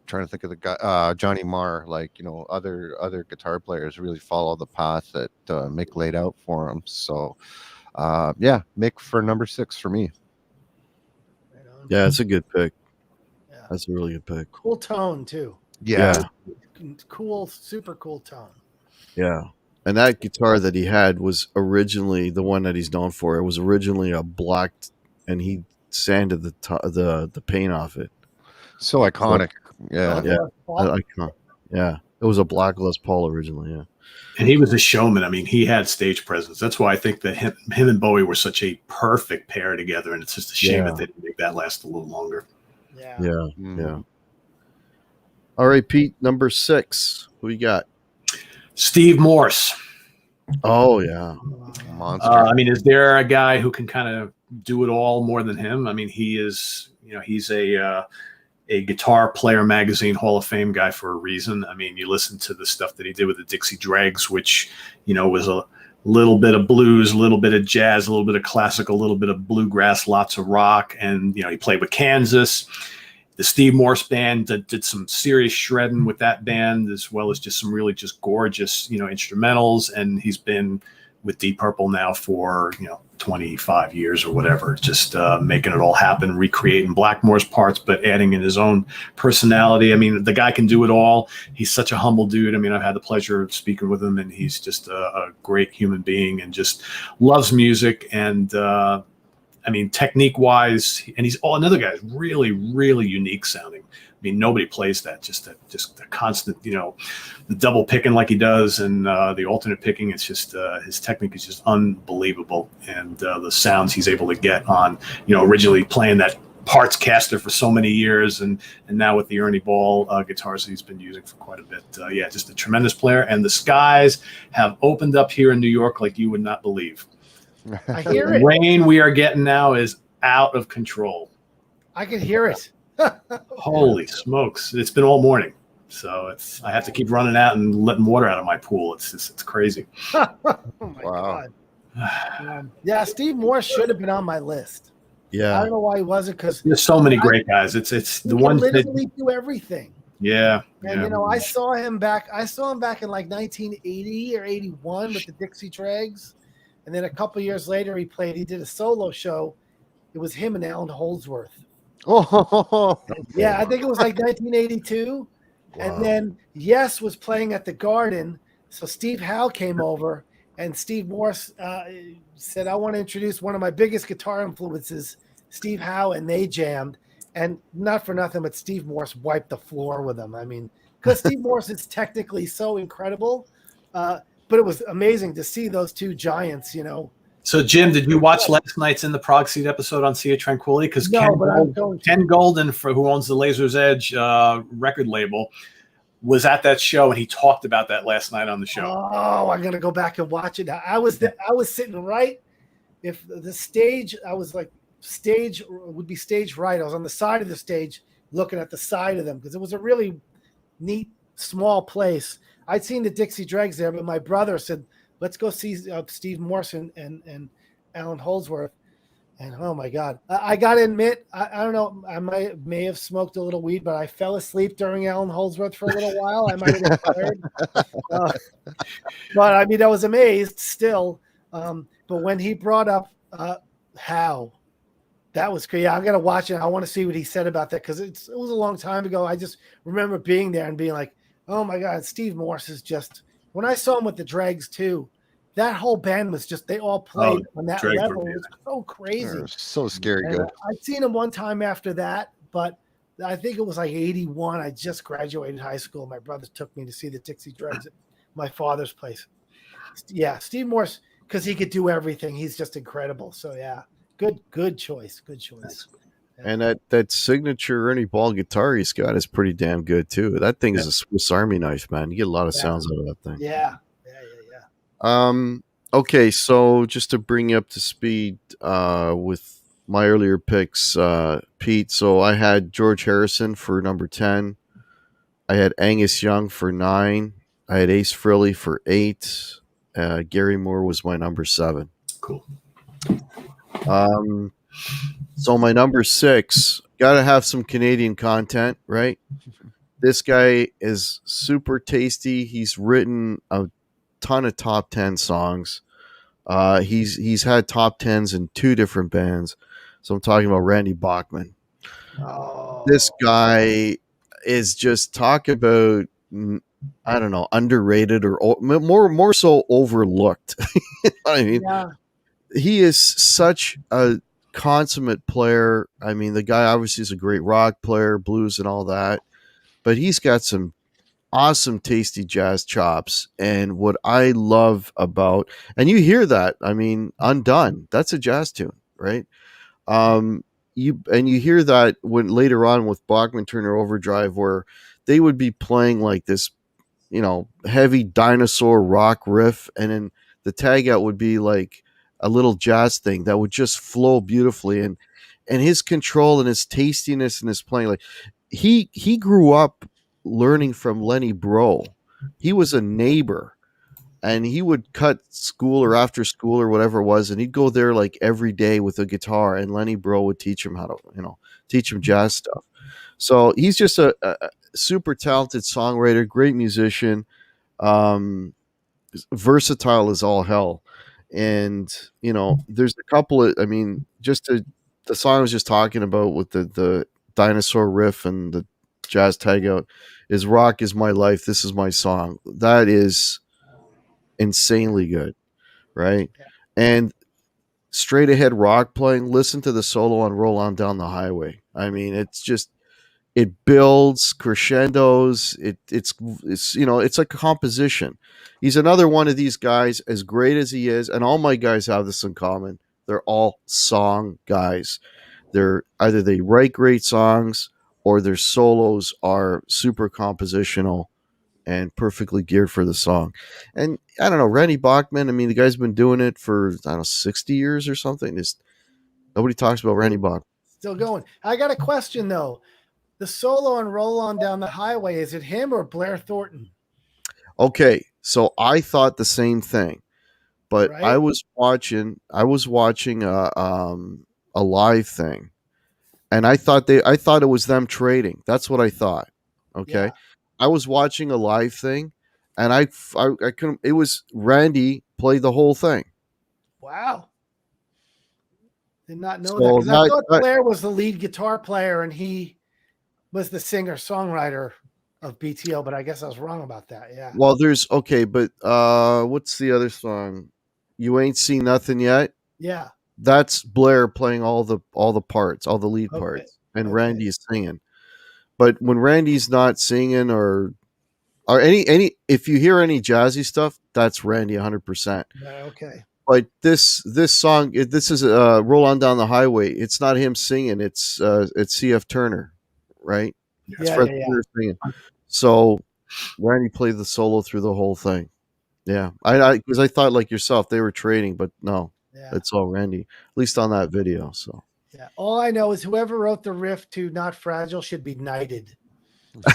trying to think of the guy Johnny Marr, like other guitar players really follow the path that Mick laid out for him. So Mick for number 6 for me. Right Yeah, it's a good pick. Yeah. That's a really good pick. Cool tone too. Yeah. Cool, super cool tone. Yeah. And that guitar that he had was originally the one that he's known for. It was originally a black, and he sanded the paint off it. So iconic. Yeah. Yeah. Icon. Yeah. It was a black Les Paul originally. Yeah. And he was a showman. I mean, he had stage presence. That's why I think that him and Bowie were such a perfect pair together. And it's just a shame that they didn't make that last a little longer. Yeah. Yeah. Yeah. All right, Pete, number 6. Who you got? Steve Morse. Oh, yeah. Monster. I mean, is there a guy who can kind of do it all more than him? I mean, he is, he's a Guitar Player Magazine Hall of Fame guy for a reason. I mean, you listen to the stuff that he did with the Dixie Dregs, which, was a little bit of blues, a little bit of jazz, a little bit of classical, a little bit of bluegrass, lots of rock. And, he played with Kansas. The Steve Morse band did some serious shredding with that band, as well as just some really just gorgeous, instrumentals. And he's been with Deep Purple now for, 25 years or whatever, just making it all happen, recreating Blackmore's parts, but adding in his own personality. I mean, the guy can do it all. He's such a humble dude. I mean, I've had the pleasure of speaking with him, and he's just a great human being and just loves music. And, I mean, technique-wise, and he's another guy, really, really unique sounding. I mean, nobody plays that. Just the constant, the double picking like he does, and the alternate picking. It's just his technique is just unbelievable, and the sounds he's able to get on, originally playing that parts caster for so many years, and now with the Ernie Ball guitars that he's been using for quite a bit. Yeah, just a tremendous player, and the skies have opened up here in New York like you would not believe. I hear The it. rain we are getting now is out of control. I can hear it. Holy smokes. It's been all morning. So I have to keep running out and letting water out of my pool. It's crazy. Oh my God. Yeah, Steve Morse should have been on my list. I Yeah. don't know why he wasn't, because There's so many great guys. It's he the can ones that, literally do everything. yeah. And yeah. I saw him back in like 1980 or 81 with the Dixie Dregs. And then a couple years later he did a solo show. It was him and Alan Holdsworth. Oh, Yeah, I think it was like 1982. Wow. And then Yes was playing at the Garden. So Steve Howe came over, and Steve Morse said, I want to introduce one of my biggest guitar influences, Steve Howe, and they jammed. And not for nothing, but Steve Morse wiped the floor with him. I mean, because Steve Morse is technically so incredible, but it was amazing to see those two giants, So, Jim, did you watch last night's In the Prague Seat episode on Sea of Tranquility? Because No, but I'm going to. Ken Golden, who owns the Laser's Edge record label, was at that show, and he talked about that last night on the show. Oh, I'm gonna go back and watch it. I was sitting right. If the stage, I was like stage would be stage right. I was on the side of the stage, looking at the side of them, because it was a really neat small place. I'd seen the Dixie Dregs there, but my brother said, "Let's go see Steve Morse and Alan Holdsworth." And oh my God, I got to admit, I don't know, I may have smoked a little weed, but I fell asleep during Alan Holdsworth for a little while. I might have been tired, but I mean, I was amazed still. But when he brought up Howe, that was great. Yeah, I'm gonna watch it. I want to see what he said about that, because it was a long time ago. I just remember being there and being like, "Oh my God, Steve Morse is just." When I saw him with the Dregs too, that whole band was just, they all played on that Dregs level. were It was so crazy. so scary And good. I'd seen him one time after that, but I think it was like 81. I just graduated high school. My brothers took me to see the Dixie Dregs at my father's place. Yeah, Steve Morse, because he could do everything. He's just incredible. So yeah, good choice. Good choice. And that signature Ernie Ball guitar he's got is pretty damn good too. That thing is a Swiss Army knife, man. You get a lot of sounds out of that thing. Yeah. Okay, so just to bring you up to speed with my earlier picks, Pete. So I had George Harrison for number 10. I had Angus Young for 9. I had Ace Frehley for 8. Gary Moore was my number 7. Cool. So my number 6, got to have some Canadian content, right? This guy is super tasty. He's written a ton of top 10 songs. He's had top 10s in 2 different bands. So I'm talking about Randy Bachman. This Oh, guy is just talk about I don't know, underrated or more so overlooked. You know what I mean, yeah. he is such a consummate player. I mean, the guy obviously is a great rock player, blues and all that, but he's got some awesome, tasty jazz chops. And what I love about, and you hear that, I mean, Undone, that's a jazz tune, right? Um, you hear that when later on with Bachman Turner Overdrive, where they would be playing like this, heavy dinosaur rock riff, and then the tag out would be like a little jazz thing that would just flow beautifully, and his control and his tastiness and his playing, like he grew up learning from Lenny Bro. He was a neighbor, and he would cut school or after school or whatever it was, and he'd go there like every day with a guitar, and Lenny Bro would teach him how to, teach him jazz stuff. So he's just a super talented songwriter, great musician, um, versatile as all hell. And there's a couple of, I mean, the song I was just talking about with the dinosaur riff and the jazz tag out is "Rock Is My Life, This Is My Song." That is insanely good, right? And straight ahead rock playing. Listen to the solo on "Roll On Down the Highway." I mean, it builds crescendos. It's like a composition. He's another one of these guys, as great as he is, and all my guys have this in common. They're all song guys. They're either they write great songs or their solos are super compositional and perfectly geared for the song. And I don't know, Randy Bachman, I mean, the guy's been doing it for, I don't know, 60 years or something. Just nobody talks about Randy Bachman. Still going. I got a question though. The solo on "Roll On Down the Highway," is it him or Blair Thornton? Okay, so I thought the same thing, but Right? I was watching a live thing, and I thought it was them trading. That's what I thought. Okay, Yeah. I was watching a live thing, and I couldn't. It was Randy played the whole thing. Wow. Did not know that So because I thought Blair was the lead guitar player and he was the singer songwriter of BTO, but I guess I was wrong about that. Yeah. well, there's okay, but what's the other song? You ain't seen nothing yet. Yeah. That's Blair playing all the parts, all the lead Okay. parts, and Okay. Randy's singing. But when Randy's not singing or any if you hear any jazzy stuff, that's Randy 100%. Okay. But this song, this is "Roll On Down the Highway." It's not him singing. It's C.F. Turner, right? It's Yeah. Fred Yeah. Turner singing. So Randy played the solo through the whole thing. Yeah, I because I thought like yourself they were trading, but no, Yeah. it's all Randy. At least on that video. So Yeah. All I know is whoever wrote the riff to "Not Fragile" should be knighted.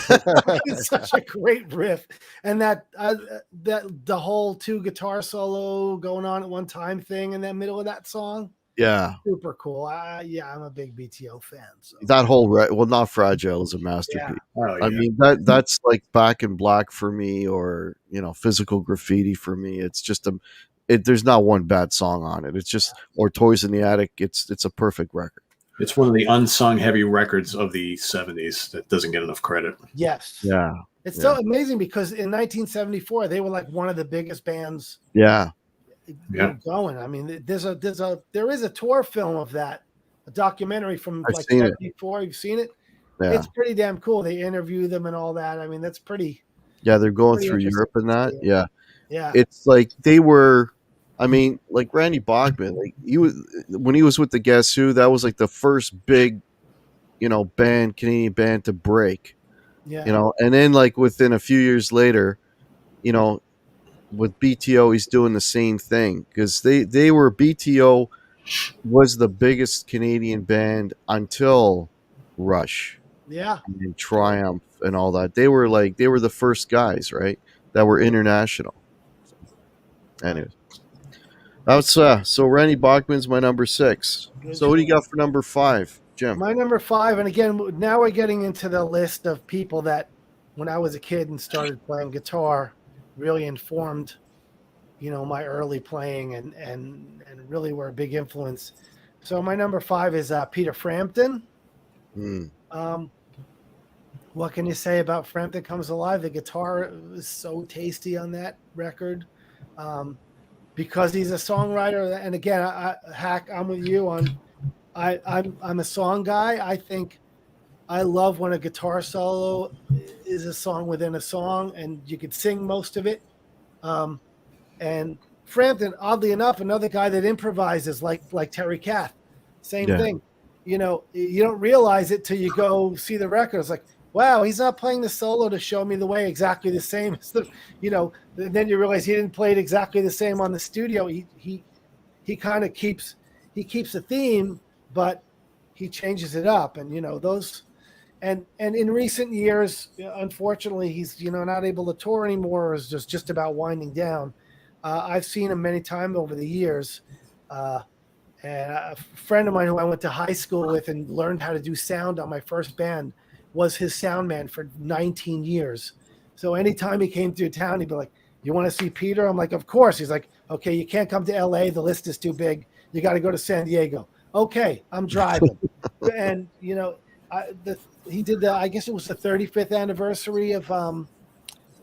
It's such a great riff, and that the whole two guitar solo going on at one time thing in the middle of that song, yeah, super cool. Yeah, I'm a big BTO fan. So that whole well, Not Fragile is a masterpiece. yeah. Oh, yeah. I mean that's like Back in Black for me, or Physical Graffiti for me. It's just there's not one bad song on it. It's just or Toys in the Attic. It's a perfect record. It's one of the unsung heavy records of the 70s that doesn't get enough credit. Yes. Yeah, It's so amazing because in 1974 they were like one of the biggest bands yeah. going. I mean, there is a tour film of that, a documentary from I've like seen it. 74. You've seen it? Yeah, It's pretty damn cool. They interview them and all that. I mean, that's pretty. yeah. They're going Pretty through interesting Europe and that. to see. Yeah, Yeah. it's like they were. I mean, like Randy Bachman, like when he was with the Guess Who, that was like the first big, Canadian band to break. Yeah. And then like within a few years later, with BTO, he's doing the same thing because they were BTO was the biggest Canadian band until Rush Yeah. and Triumph and all that. They were the first guys, right, that were international. Anyways. That's so Randy Bachman's my number 6. Good So what do you choice. got for number 5, Jim? My number 5, and again, now we're getting into the list of people that, when I was a kid and started playing guitar, really informed, my early playing and really were a big influence. So my number 5 is Peter Frampton. Mm. What can you say about Frampton Comes Alive? The guitar is so tasty on that record. Because he's a songwriter, and again, Hack, I'm with you on. I'm a song guy. I think I love when a guitar solo is a song within a song, and you could sing most of it. And Frampton, oddly enough, another guy that improvises like Terry Kath. Same thing. You know, you don't realize it till you go see the record. It's like, wow, he's not playing the solo to show me the way exactly the same as the, you know. Then you realize he didn't play it exactly the same on the studio. He kind of keeps a theme, but he changes it up. And you know those. And in recent years, unfortunately, he's not able to tour anymore, or is just about winding down. I've seen him many times over the years. And a friend of mine who I went to high school with and learned how to do sound on my first band was his sound man for 19 years. So anytime he came through town, he'd be like, "You want to see Peter?" I'm like, "Of course." He's like, "Okay, you can't come to LA. The list is too big. You got to go to San Diego." Okay, I'm driving. And, he did I guess it was the 35th anniversary of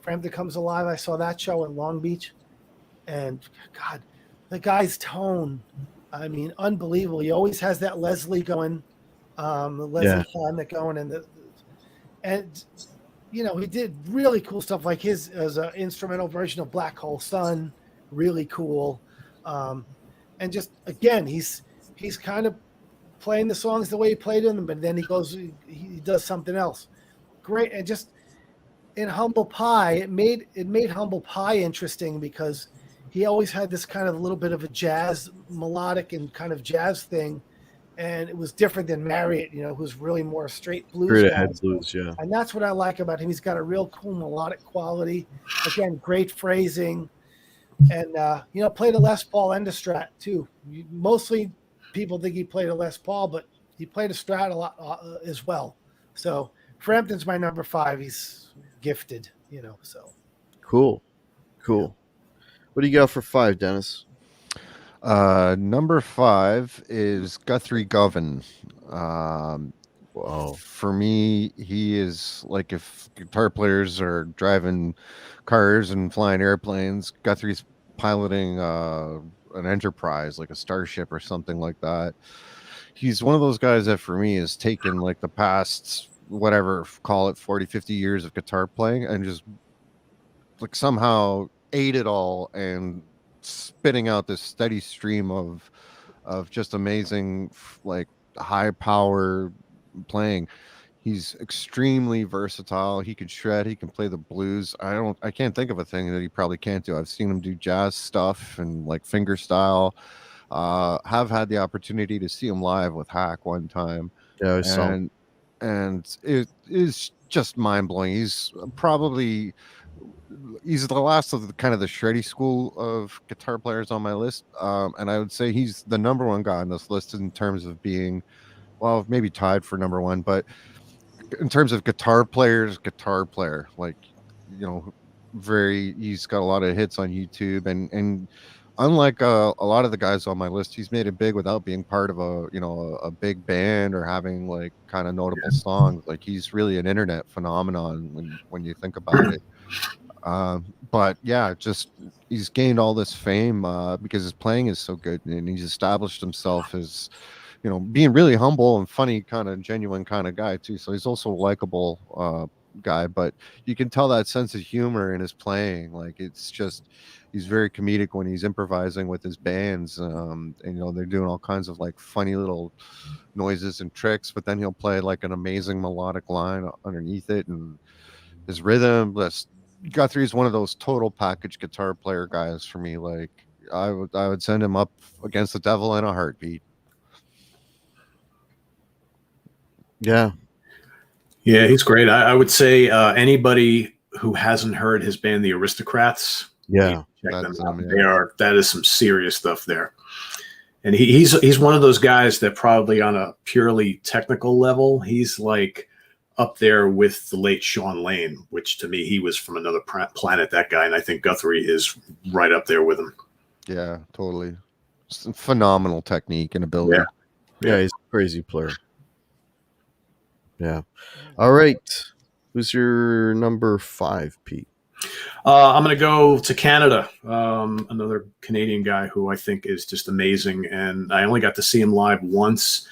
Frampton Comes Alive. I saw that show in Long Beach. And God, the guy's tone, I mean, unbelievable. He always has that Leslie going, the Leslie Climate going, and he did really cool stuff like his as an instrumental version of Black Hole Sun, really cool. And just again, he's kind of playing the songs the way he played them, but then he does something else. Great, and just in Humble Pie, it made Humble Pie interesting because he always had this kind of a little bit of a jazz melodic and kind of jazz thing, and it was different than Marriott, who's really more straight blues. Straight ahead blues, yeah. And that's what I like about him. He's got a real cool melodic quality. Again, great phrasing, and played a Les Paul and a Strat too. Mostly people think he played a Les Paul, but he played a Strat a lot as well. So Frampton's my number 5. He's gifted, so. Cool. What do you got for 5, Dennis? Number 5 is Guthrie Govan. Wow. For me, he is like if guitar players are driving cars and flying airplanes, Guthrie's piloting an Enterprise, like a Starship or something like that. He's one of those guys that for me has taken like the past, whatever, call it 40, 50 years of guitar playing and just like somehow ate it all and spitting out this steady stream of just amazing, like high power playing. He's extremely versatile. He can shred. He can play the blues. I can't think of a thing that he probably can't do. I've seen him do jazz stuff and like finger style. Have had the opportunity to see him live with Hack one time. Yeah, I saw him. And it is just mind blowing. He's the last of the kind of the shreddy school of guitar players on my list. And I would say he's the number 1 guy on this list in terms of being, well, maybe tied for number 1, but in terms of guitar player, like, he's got a lot of hits on YouTube, and unlike a lot of the guys on my list, he's made it big without being part of a big band or having like kind of notable songs. Like he's really an internet phenomenon when you think about it. But yeah, just he's gained all this fame because his playing is so good, and he's established himself as being really humble and funny, kind of genuine kind of guy too. So he's also a likable guy, but you can tell that sense of humor in his playing. Like it's just, he's very comedic when he's improvising with his bands. And they're doing all kinds of like funny little noises and tricks, but then he'll play like an amazing melodic line underneath it, and his rhythm. Guthrie is one of those total package guitar player guys for me. Like I would send him up against the devil in a heartbeat. Yeah, he's great. I would say anybody who hasn't heard his band, the Aristocrats, yeah, check them out. That is some serious stuff there. And he's one of those guys that probably on a purely technical level, he's like up there with the late Sean Lane, which to me, he was from another planet, that guy. And I think Guthrie is right up there with him. Yeah, totally. Phenomenal technique and ability. Yeah, he's a crazy player. Yeah. All right. Who's your number 5, Pete? I'm going to go to Canada. Another Canadian guy who I think is just amazing. And I only got to see him live once.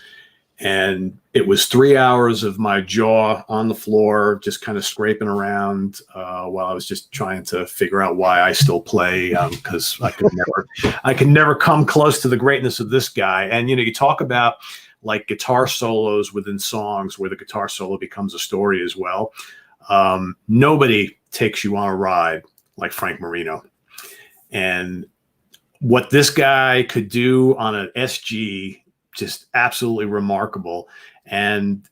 And it was 3 hours of my jaw on the floor, just kind of scraping around while I was just trying to figure out why I still play, because I could never come close to the greatness of this guy. And, you know, you talk about like guitar solos within songs where the guitar solo becomes a story as well. Nobody takes you on a ride like Frank Marino. And what this guy could do on an SG, just absolutely remarkable. And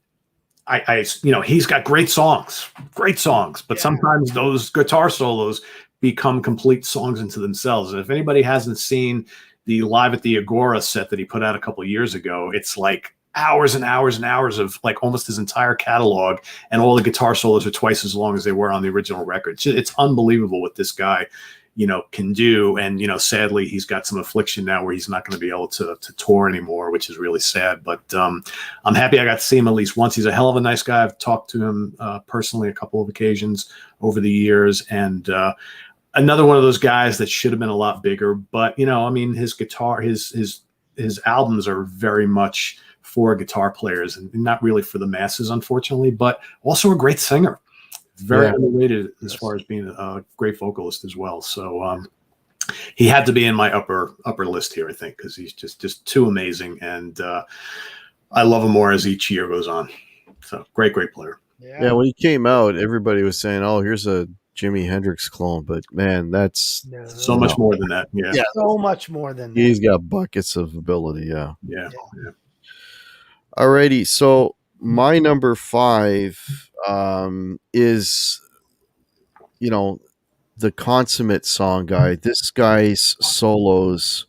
I you know, he's got great songs, but sometimes those guitar solos become complete songs into themselves. And if anybody hasn't seen the Live at the Agora set that he put out a couple of years ago, it's like hours and hours and hours of like almost his entire catalog, and all the guitar solos are twice as long as they were on the original record. It's unbelievable what this guy, you know, can do. And, you know, sadly, he's got some affliction now where he's not going to be able to tour anymore, which is really sad. But I'm happy I got to see him at least once. He's a hell of a nice guy. I've talked to him personally a couple of occasions over the years. And another one of those guys that should have been a lot bigger. But, you know, I mean, his guitar, his albums are very much for guitar players and not really for the masses, unfortunately, but also a great singer. Very underrated as far as being a great vocalist as well. So he had to be in my upper list here, I think, because he's just too amazing, and I love him more as each year goes on. So great player. Yeah, when he came out, everybody was saying, "Oh, here's a Jimi Hendrix clone," but man, that's so much more than that. Yeah, so much more than that. He's got buckets of ability. Yeah. Alrighty, so my number 5 is, you know, the consummate song guy. This guy's solos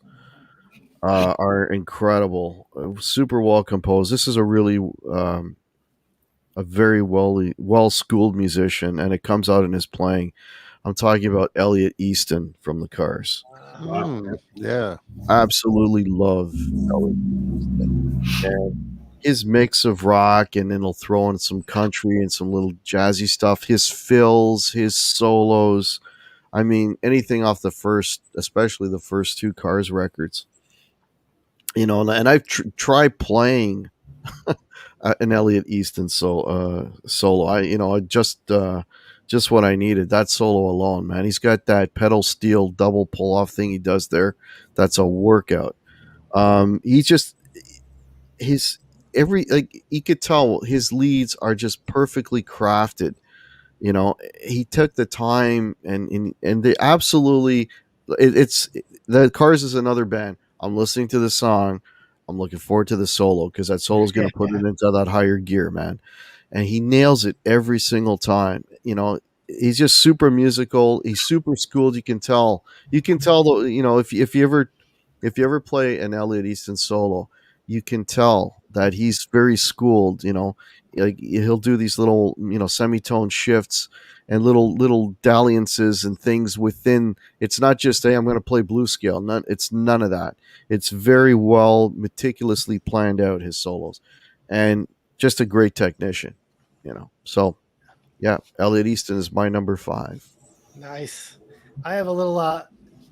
are incredible, super well composed. This is a really a very well schooled musician, and it comes out in his playing. I'm talking about Elliot Easton from the Cars. Yeah, absolutely love Elliot Easton. And his mix of rock, and then he'll throw in some country and some little jazzy stuff. His fills, his solos. I mean, anything off the first, especially the first 2 Cars records. You know, and I've tried playing an Elliot Easton solo. I just what I needed. That solo alone, man. He's got that pedal steel double pull off thing he does there. That's a workout. You could tell his leads are just perfectly crafted. You know, he took the time and they absolutely. It's the Cars is another band. I'm listening to the song. I'm looking forward to the solo because that solo is going to put it into that higher gear, man. And he nails it every single time. You know, he's just super musical. He's super schooled. You can tell. You know, if you ever play an Elliot Easton solo, you can tell that he's very schooled. You know, like he'll do these little, you know, semitone shifts and little dalliances and things within. It's not just, hey, I'm going to play blues scale. It's none of that. It's very well meticulously planned out, his solos, and just a great technician. You know, so yeah, Elliot Easton is my number 5. Nice. I have a little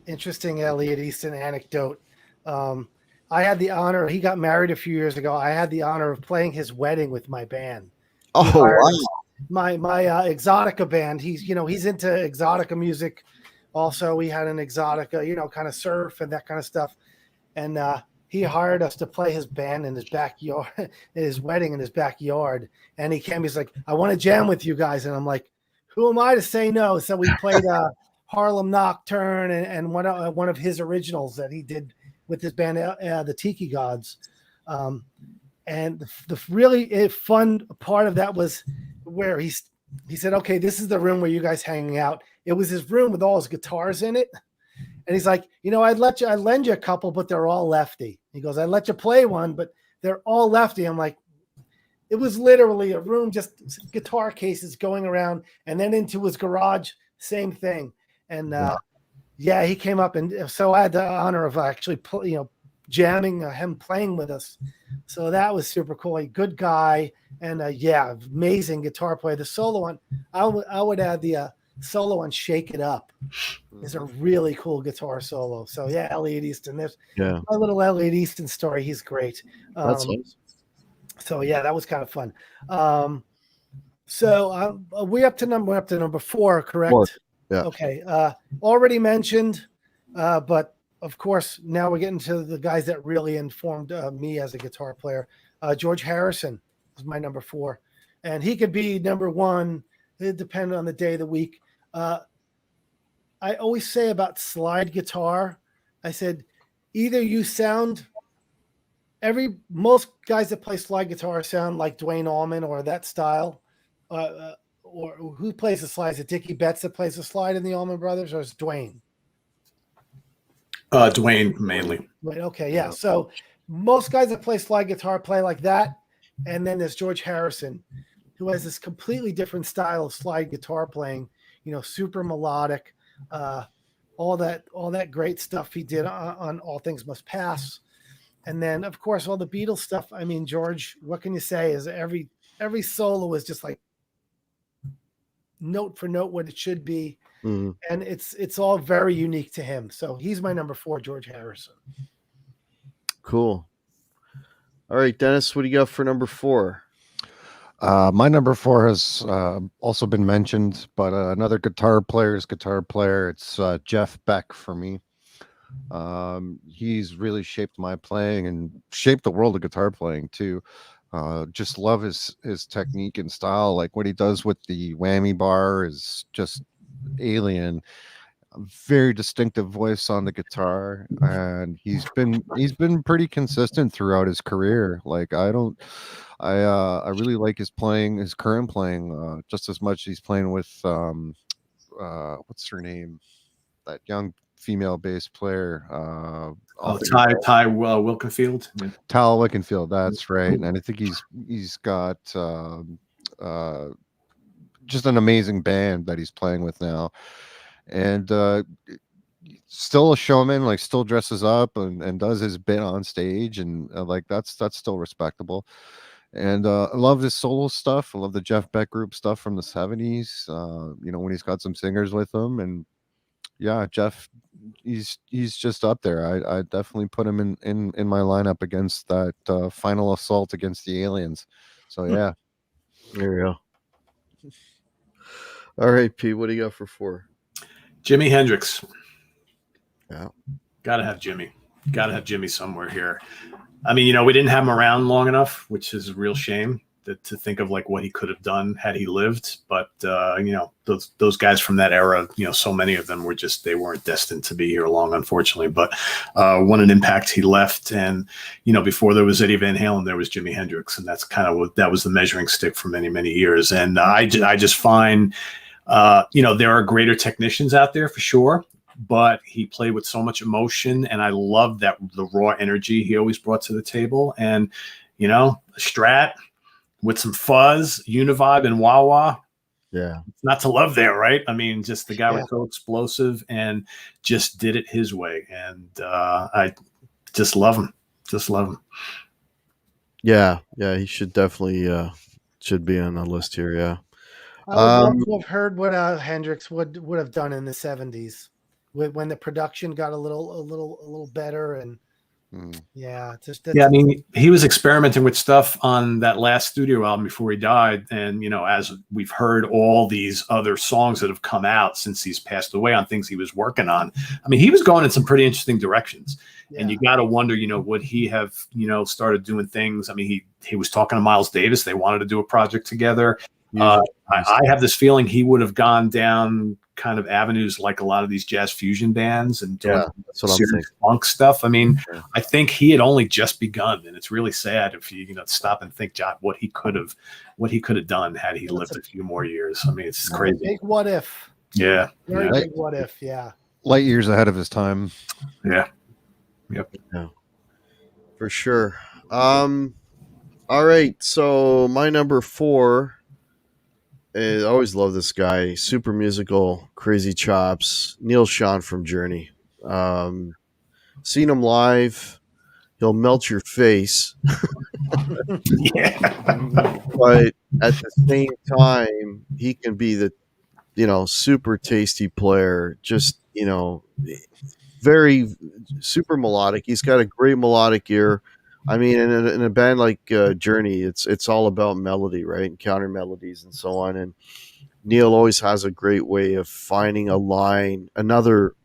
interesting Elliot Easton anecdote. I had the honor, he got married a few years ago. I had the honor of playing his wedding with my band. Oh, wow. My Exotica band. He's into Exotica music. Also, we had an Exotica, you know, kind of surf and that kind of stuff. And he hired us to play his band in his backyard, his wedding in his backyard. And he came, he's like, I want to jam with you guys. And I'm like, who am I to say no? So we played Harlem Nocturne and one of his originals that he did with his band, the Tiki Gods. And the really fun part of that was where he said, okay, this is the room where you guys hanging out. It was his room with all his guitars in it. And he's like, you know, I'd lend you a couple, but they're all lefty. He goes, I'd let you play one, but they're all lefty. I'm like, it was literally a room, just guitar cases going around, and then into his garage, same thing. And he came up, and so I had the honor of actually jamming, him playing with us. So that was super cool. A good guy, and yeah, amazing guitar player. The solo on, I would add the solo on "Shake It Up" is a really cool guitar solo. So yeah, Elliot Easton. There's Yeah, my little Elliot Easton story. He's great. that's awesome. So yeah, that was kind of fun. So we're up to number 4, correct? 4. Yeah. Okay. Already mentioned, but of course now we're getting to the guys that really informed me as a guitar player. George Harrison is my number 4, and he could be number 1. It depends on the day of the week. I always say about slide guitar, I said either you sound. Most guys that play slide guitar sound like Dwayne Allman or that style, or who plays the slides? Is it Dickie Betts that plays the slide in the Allman Brothers, or is Dwayne? Dwayne mainly. Right. Okay. Yeah. So most guys that play slide guitar play like that, and then there's George Harrison, who has this completely different style of slide guitar playing. Super melodic, all that great stuff he did on All Things Must Pass. And then, of course, all the Beatles stuff. I mean, George, what can you say? Is every solo is just like note for note what it should be, and it's all very unique to him. So he's my number 4, George Harrison. Cool. All right, Dennis, what do you got for number 4? My number 4 has also been mentioned, but another guitar player. It's Jeff Beck for me. He's really shaped my playing and shaped the world of guitar playing too. Just love his technique and style. Like what he does with the whammy bar is just alien. A very distinctive voice on the guitar, and he's been pretty consistent throughout his career. Like I really like his current playing just as much as he's playing with what's her name, that young female bass player. Ty Wilkenfield. Yeah. Tal Wickenfield, that's right. And I think he's got just an amazing band that he's playing with now. And still a showman, like still dresses up and does his bit on stage, and like that's still respectable. And I love his solo stuff. I love the Jeff Beck group stuff from the 70s. When he's got some singers with him. And yeah, Jeff, he's just up there. I definitely put him in my lineup against that final assault against the aliens. So yeah. There we go. All right, Pete, what do you got for 4? Jimi Hendrix. Yeah. Gotta have Jimmy somewhere here. I mean, we didn't have him around long enough, which is a real shame to think of like what he could have done had he lived. But, those guys from that era, so many of them they weren't destined to be here long, unfortunately. But what an impact he left. And, before there was Eddie Van Halen, there was Jimi Hendrix. And that's kind of that was the measuring stick for many, many years. And I just find, there are greater technicians out there for sure, but he played with so much emotion, and I love the raw energy he always brought to the table. And, a Strat with some fuzz, Univibe, and wah-wah. Yeah. It's not to love there, right? I mean, just the guy was so explosive and just did it his way. And I just love him. Yeah. Yeah. He should definitely should be on the list here. Yeah. I would love to have heard what Hendrix would have done in the 70s when the production got a little better. And I mean, he was experimenting with stuff on that last studio album before he died. And, as we've heard all these other songs that have come out since he's passed away on things he was working on, I mean, he was going in some pretty interesting directions. Yeah. And you got to wonder, would he have, started doing things? I mean, he was talking to Miles Davis. They wanted to do a project together. I have this feeling he would have gone down kind of avenues like a lot of these jazz fusion bands and doing serious funk stuff. I mean, I think he had only just begun, and it's really sad if you stop and think, John, what he could have done had he lived a few more years. I mean, it's crazy. Big what if? Yeah. Very big what if. Yeah. Light years ahead of his time. Yeah. Yep. Yeah. For sure. All right. So my number 4. I always love this guy. Super musical, crazy chops. Neil Schon from Journey. Seen him live. he'll melt your face, Yeah. but at the same time, he can be the super tasty player. Just very super melodic. He's got a great melodic ear. I mean, in a band like Journey, it's all about melody, right, and counter melodies and so on. And Neil always has a great way of finding a line, another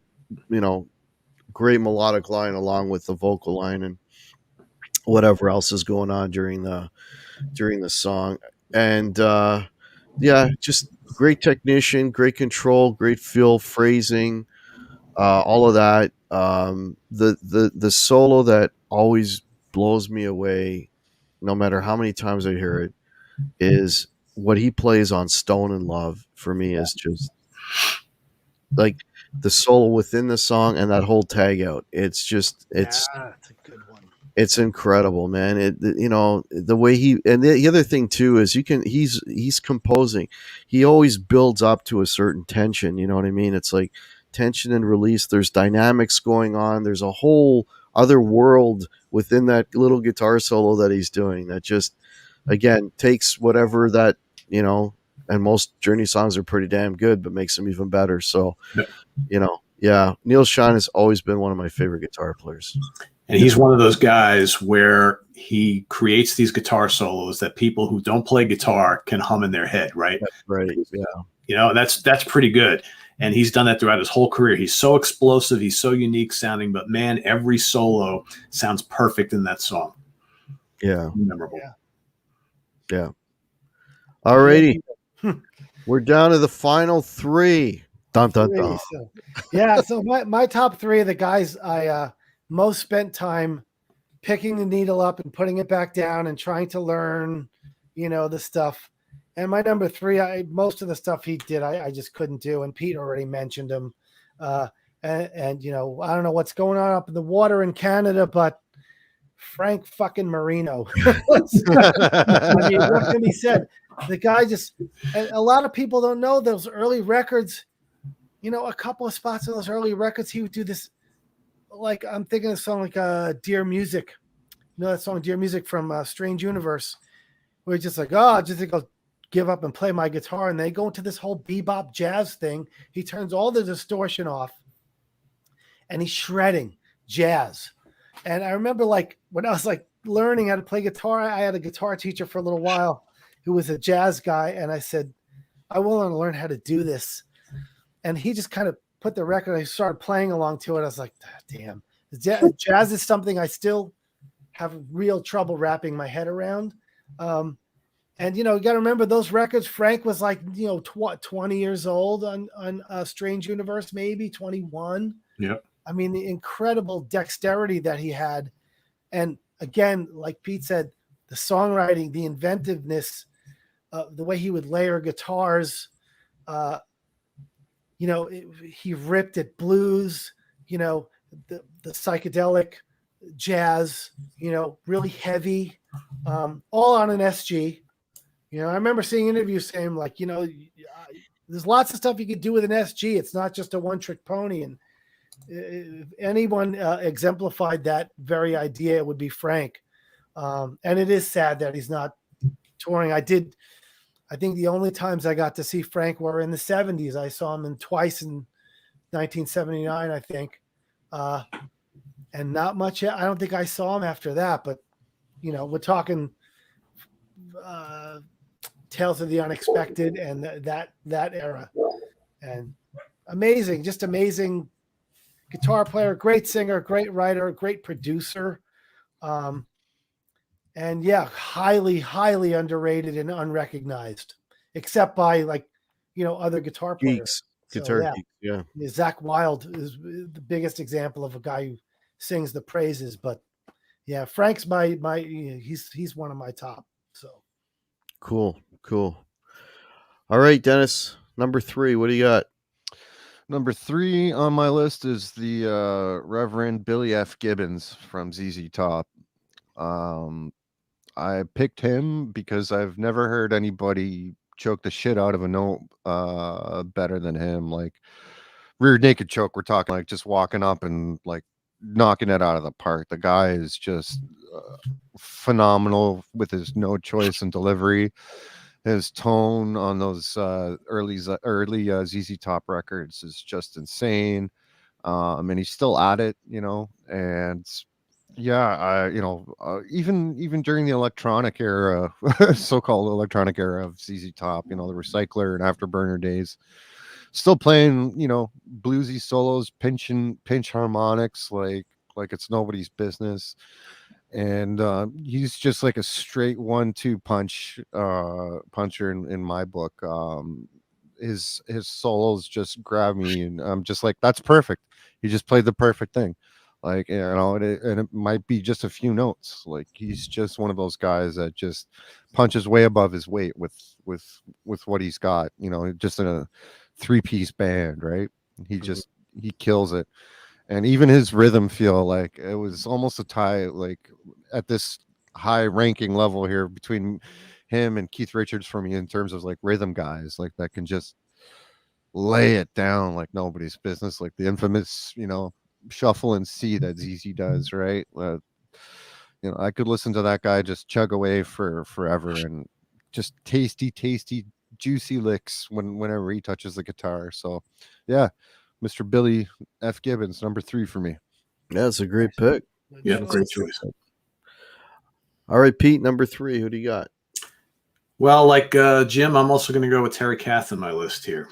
great melodic line along with the vocal line and whatever else is going on during the song. And yeah, just great technician, great control, great feel, phrasing, all of that. The solo that always blows me away, no matter how many times I hear it, is what he plays on Stone in Love. For me, is just like the solo within the song and that whole tag out. It's That's a good one. it's incredible, man. The way he, and the other thing too is he's composing. He always builds up to a certain tension. You know what I mean? It's like tension and release. There's dynamics going on. There's a whole other world within that little guitar solo that he's doing that just, again, takes whatever that, and most Journey songs are pretty damn good, but makes them even better. So, yeah, Neil Schon has always been one of my favorite guitar players. And he's one of those guys where he creates these guitar solos that people who don't play guitar can hum in their head, right? That's right. Yeah. That's pretty good. And he's done that throughout his whole career. He's so explosive. He's so unique sounding, but man, every solo sounds perfect in that song. Yeah. Memorable. Yeah. All righty. We're down to the final three. Dun, dun, dun. So my top three are the guys I most spent time picking the needle up and putting it back down and trying to learn, the stuff. And my number three, most of the stuff he did, I just couldn't do. And Pete already mentioned him. And I don't know what's going on up in the water in Canada, but Frank fucking Marino. What can be said? The guy a lot of people don't know those early records, a couple of spots on those early records, he would do this. Like I'm thinking of a song like Dear Music. That song Dear Music from Strange Universe, where he's just like, I just think I'll give up and play my guitar. And they go into this whole bebop jazz thing. He turns all the distortion off and he's shredding jazz. And I remember when I was learning how to play guitar, I had a guitar teacher for a little while who was a jazz guy. And I said, I want to learn how to do this. And he just kind of put the record, I started playing along to it. I was like, damn, jazz is something I still have real trouble wrapping my head around. And, you got to remember those records, Frank was 20 years old on Strange Universe, maybe 21. Yep. I mean, the incredible dexterity that he had. And again, like Pete said, the songwriting, the inventiveness, the way he would layer guitars, he ripped at blues, the psychedelic jazz, really heavy, all on an SG. I remember seeing interviews saying there's lots of stuff you could do with an SG. It's not just a one-trick pony. And if anyone exemplified that very idea, it would be Frank. And it is sad that he's not touring. I think the only times I got to see Frank were in the 70s. I saw him twice in 1979, I think. And not much. I don't think I saw him after that, but we're talking Tales of the Unexpected and that era. And amazing, just amazing guitar player, great singer, great writer, great producer. And yeah, highly, highly underrated and unrecognized, except by other guitar players. Geeks, yeah. Zach Wilde is the biggest example of a guy who sings the praises. But yeah, Frank's he's one of my top. So cool. All right, Dennis, number three. What do you got? Number three on my list is the Reverend Billy F Gibbons from ZZ Top. I picked him because I've never heard anybody choke the shit out of a note better than him. Like rear naked choke, we're talking just walking up and knocking it out of the park. The guy is just phenomenal with his no choice and delivery. His tone on those early ZZ Top records is just insane. And he's still at it, and yeah, even during the electronic era, so-called electronic era of ZZ Top, the Recycler and Afterburner days, still playing, bluesy solos, pinch harmonics like it's nobody's business. And he's just like a straight 1-2 puncher in my book. His solos just grab me, and I'm just like, that's perfect. He just played the perfect thing. Like, and it might be just a few notes. Like, he's just one of those guys that just punches way above his weight with what he's got, just in a 3-piece band, right? He kills it. And even his rhythm feel, like it was almost a tie, like at this high ranking level here between him and Keith Richards for me in terms of like rhythm guys, like that can just lay it down like nobody's business, like the infamous, shuffle and C that ZZ does, right? I could listen to that guy just chug away for forever, and just tasty, juicy licks whenever he touches the guitar. So, yeah, Mr. Billy F Gibbons, number 3 for me. Yeah, it's a great pick. Yeah, great choice. All right, Pete, number 3. Who do you got? Well, like Jim, I'm also going to go with Terry Kath on my list here.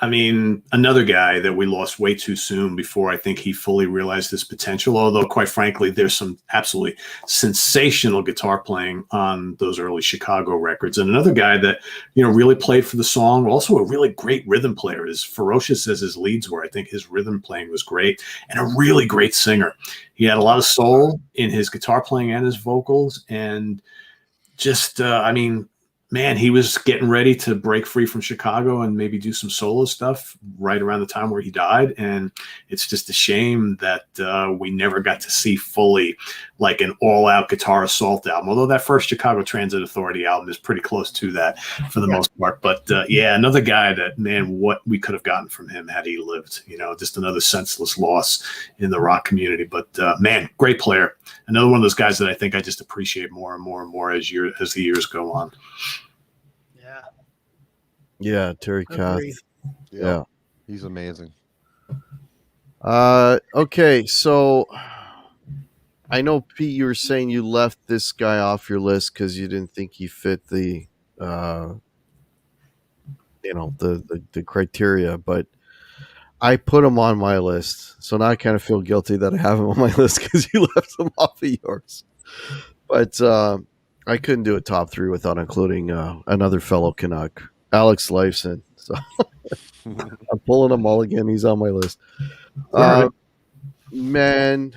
I mean, another guy that we lost way too soon before I think he fully realized his potential, although quite frankly, there's some absolutely sensational guitar playing on those early Chicago records. And another guy that, really played for the song, also a really great rhythm player, as ferocious as his leads were. I think his rhythm playing was great, and a really great singer. He had a lot of soul in his guitar playing and his vocals, and just, man, he was getting ready to break free from Chicago and maybe do some solo stuff right around the time where he died. And it's just a shame that we never got to see fully like an all-out Guitar Assault album, although that first Chicago Transit Authority album is pretty close to that for the most part. But another guy that, man, what we could have gotten from him had he lived, just another senseless loss in the rock community. But man, great player. Another one of those guys that I think I just appreciate more and more and more as the years go on. Yeah, Terry Kath. Yeah, he's amazing. Okay, so I know, Pete, you were saying you left this guy off your list because you didn't think he fit the the criteria, but I put him on my list, so now I kind of feel guilty that I have him on my list because you left him off of yours. But I couldn't do a top 3 without including another fellow Canuck, Alex Lyson. So I'm pulling him all again. He's on my list. Man,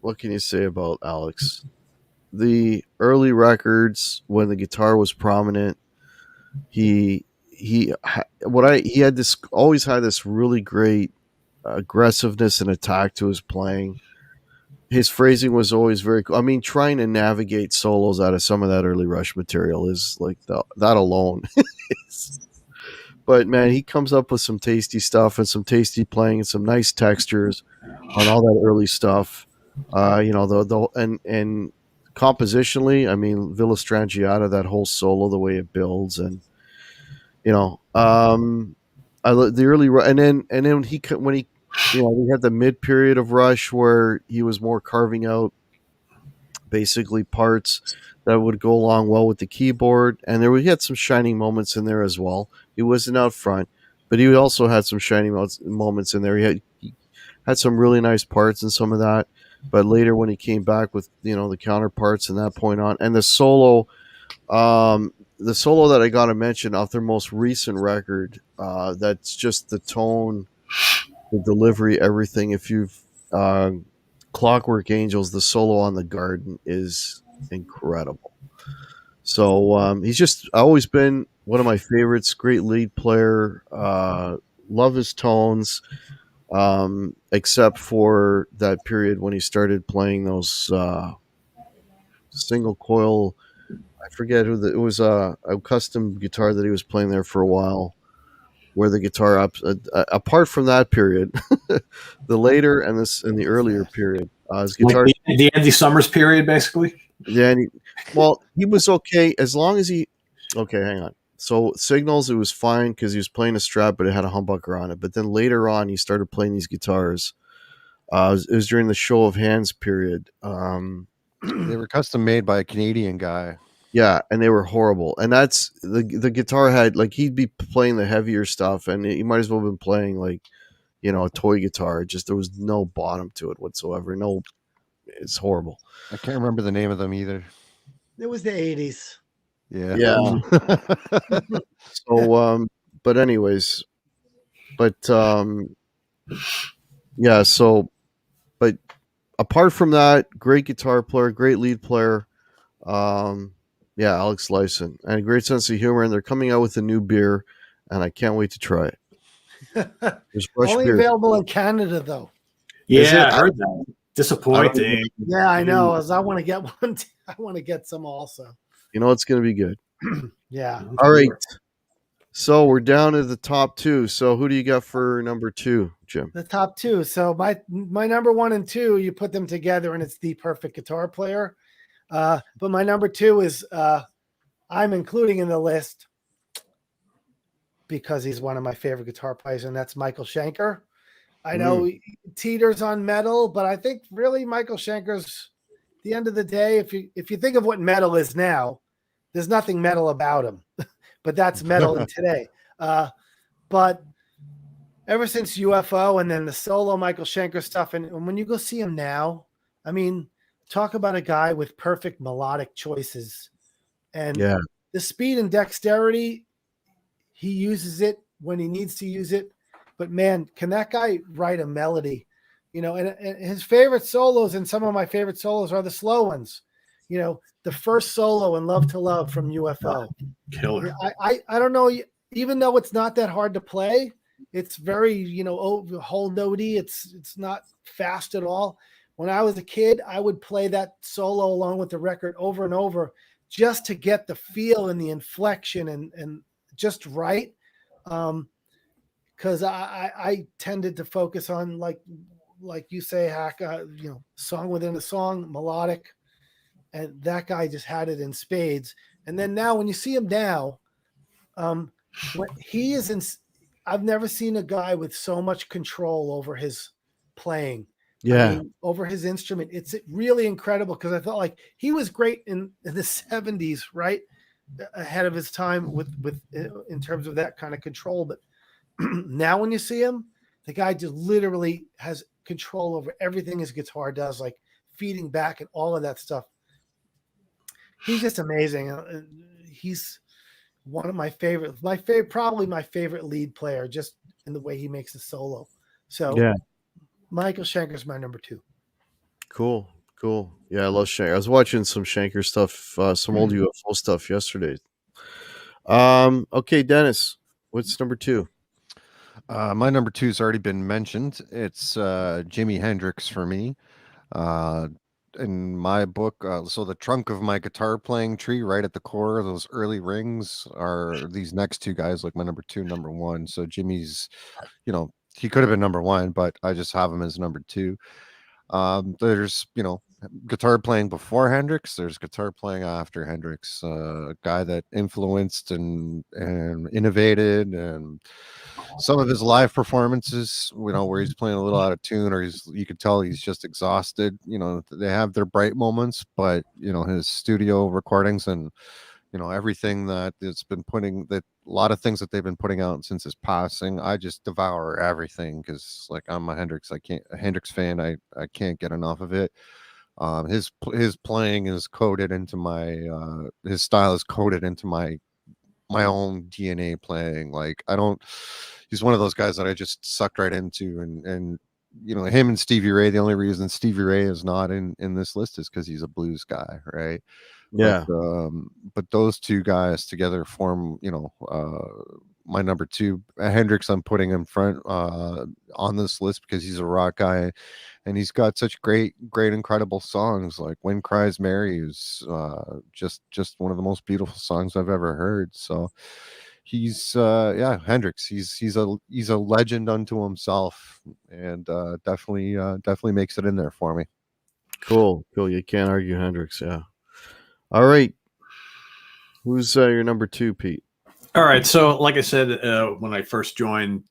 what can you say about Alex? The early records, when the guitar was prominent, he always had this really great aggressiveness and attack to his playing. His phrasing was always very cool. I mean, trying to navigate solos out of some of that early Rush material is like that alone. But man, he comes up with some tasty stuff and some tasty playing and some nice textures on all that early stuff. And compositionally, I mean, Villa Strangiata, that whole solo, the way it builds, and the early, and then when he we had the mid period of Rush where he was more carving out basically parts that would go along well with the keyboard, and he had some shining moments in there as well. He wasn't out front, but he also had some shining moments in there. He had some really nice parts in some of that, but later when he came back with the counterparts and that point on, and the solo that I got to mention off their most recent record, that's just the tone, the delivery, everything. If you've Clockwork Angels, the solo on the Garden is incredible. So he's just always been one of my favorites. Great lead player. Love his tones, except for that period when he started playing those single coil. I forget it was a custom guitar that he was playing there for a while. where the guitar up. Apart from that period, the later and the earlier period, his Like guitar. the Andy Summers period, basically. Yeah, he was okay as long as he. Okay, hang on. So Signals, it was fine because he was playing a Strat, but it had a humbucker on it. But then later on, he started playing these guitars. It was during the Show of Hands period. They were custom made by a Canadian guy. Yeah, and they were horrible. And that's the guitar had like he'd be playing the heavier stuff, and he might as well have been playing like a toy guitar. Just there was no bottom to it whatsoever. No, it's horrible. I can't remember the name of them either. It was the 80s. Yeah. Yeah. So, but anyways, yeah. So, but apart from that, great guitar player, great lead player. Yeah, Alex Lyson, and a great sense of humor. And they're coming out with a new beer, and I can't wait to try it. There's fresh Only beer. available in Canada, though. Yeah, I heard that. Disappointing. Yeah, I know. As I want to get one. I want to get some also. It's going to be good. Yeah. All right. So we're down to the top two. So who do you got for number 2, Jim? The top 2. So my number 1 and 2, you put them together, and it's the perfect guitar player. But my number 2 is I'm including in the list because he's one of my favorite guitar players, and that's Michael Shanker. I know he teeters on metal, but I think really Michael Shanker's, at the end of the day, if you think of what metal is now, there's nothing metal about him, but that's metal in today. But ever since UFO and then the solo Michael Shanker stuff, and when you go see him now, I mean, talk about a guy with perfect melodic choices, and the speed and dexterity, he uses it when he needs to use it. But man, can that guy write a melody? And his favorite solos, and some of my favorite solos are the slow ones. The first solo in Love to Love from UFO. Killer. I don't know, even though it's not that hard to play, it's very, whole notey. It's not fast at all. When I was a kid, I would play that solo along with the record over and over just to get the feel and the inflection and just right. Because I tended to focus on like you say, Hack, song within a song, melodic, and that guy just had it in spades. And then now, when you see him now, what he is in, I've never seen a guy with so much control over his playing. Yeah, I mean, over his instrument. It's really incredible because I felt like he was great in the 70s, right, ahead of his time with in terms of that kind of control, but. Now when you see him, the guy just literally has control over everything his guitar does, like feeding back and all of that stuff. He's just amazing. He's one of my favorite, probably my favorite lead player, just in the way he makes a solo. So Michael Shanker's my number 2. Cool. Yeah, I love Shanker. I was watching some Shanker stuff, some old UFO stuff yesterday. Okay, Dennis, what's number 2? My number 2 has already been mentioned. It's Jimi Hendrix for me. In my book, so the trunk of my guitar playing tree, right at the core of those early rings, are these next 2 guys, like my number 2, number 1. So Jimmy's, he could have been number 1, but I just have him as number 2. There's, guitar playing before Hendrix. There's guitar playing after Hendrix. A guy that influenced and innovated, and some of his live performances, where he's playing a little out of tune, or you could tell he's just exhausted. They have their bright moments, but his studio recordings and everything that it's been a lot of things that they've been putting out since his passing, I just devour everything because I'm a Hendrix fan. I can't get enough of it. His playing is coded into my his style is coded into my own DNA playing. He's one of those guys that I just sucked right into, and him and Stevie Ray, the only reason Stevie Ray is not in this list is because he's a blues guy, right? Yeah. But those 2 guys together form, my number 2. Hendrix, I'm putting him front on this list because he's a rock guy, and he's got such great, incredible songs. Like "When Cries Mary" is just one of the most beautiful songs I've ever heard. So, he's Hendrix. He's a legend unto himself, and definitely makes it in there for me. Cool. You can't argue Hendrix. Yeah. All right. Who's your number 2, Pete? All right. So, like I said, when I first joined,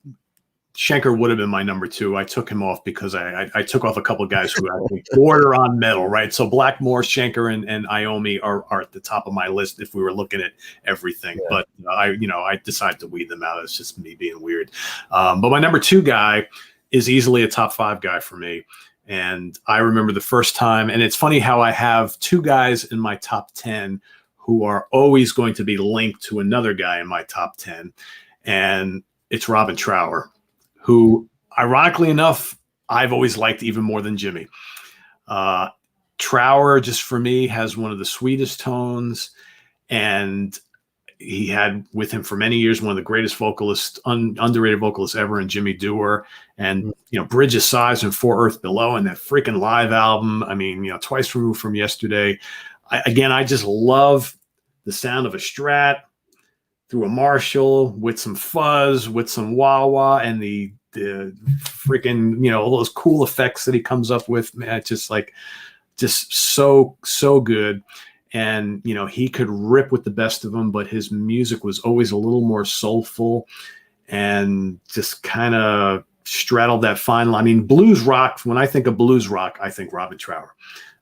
Shanker would have been my number 2. I took him off because I took off a couple of guys who I think border on metal, right? So Blackmore, Shanker, and Iommi are at the top of my list if we were looking at everything. Yeah. But I decided to weed them out. It's just me being weird. But my number 2 guy is easily a top 5 guy for me. And I remember the first time, and it's funny how I have 2 guys in my top 10 who are always going to be linked to another guy in my top 10. And it's Robin Trower, who, ironically enough, I've always liked even more than Jimmy. Trower, just for me, has one of the sweetest tones, and he had with him for many years one of the greatest vocalists, underrated vocalists ever in Jimmy Dewar, and Bridge of Sighs and For Earth Below, and that freaking live album. I mean, Twice Removed from Yesterday. I just love the sound of a Strat through a Marshall with some fuzz, with some wah-wah, and the freaking, all those cool effects that he comes up with, man, just so good. And, he could rip with the best of them, but his music was always a little more soulful and just kind of straddled that fine line. I mean, blues rock, when I think of blues rock, I think Robin Trower.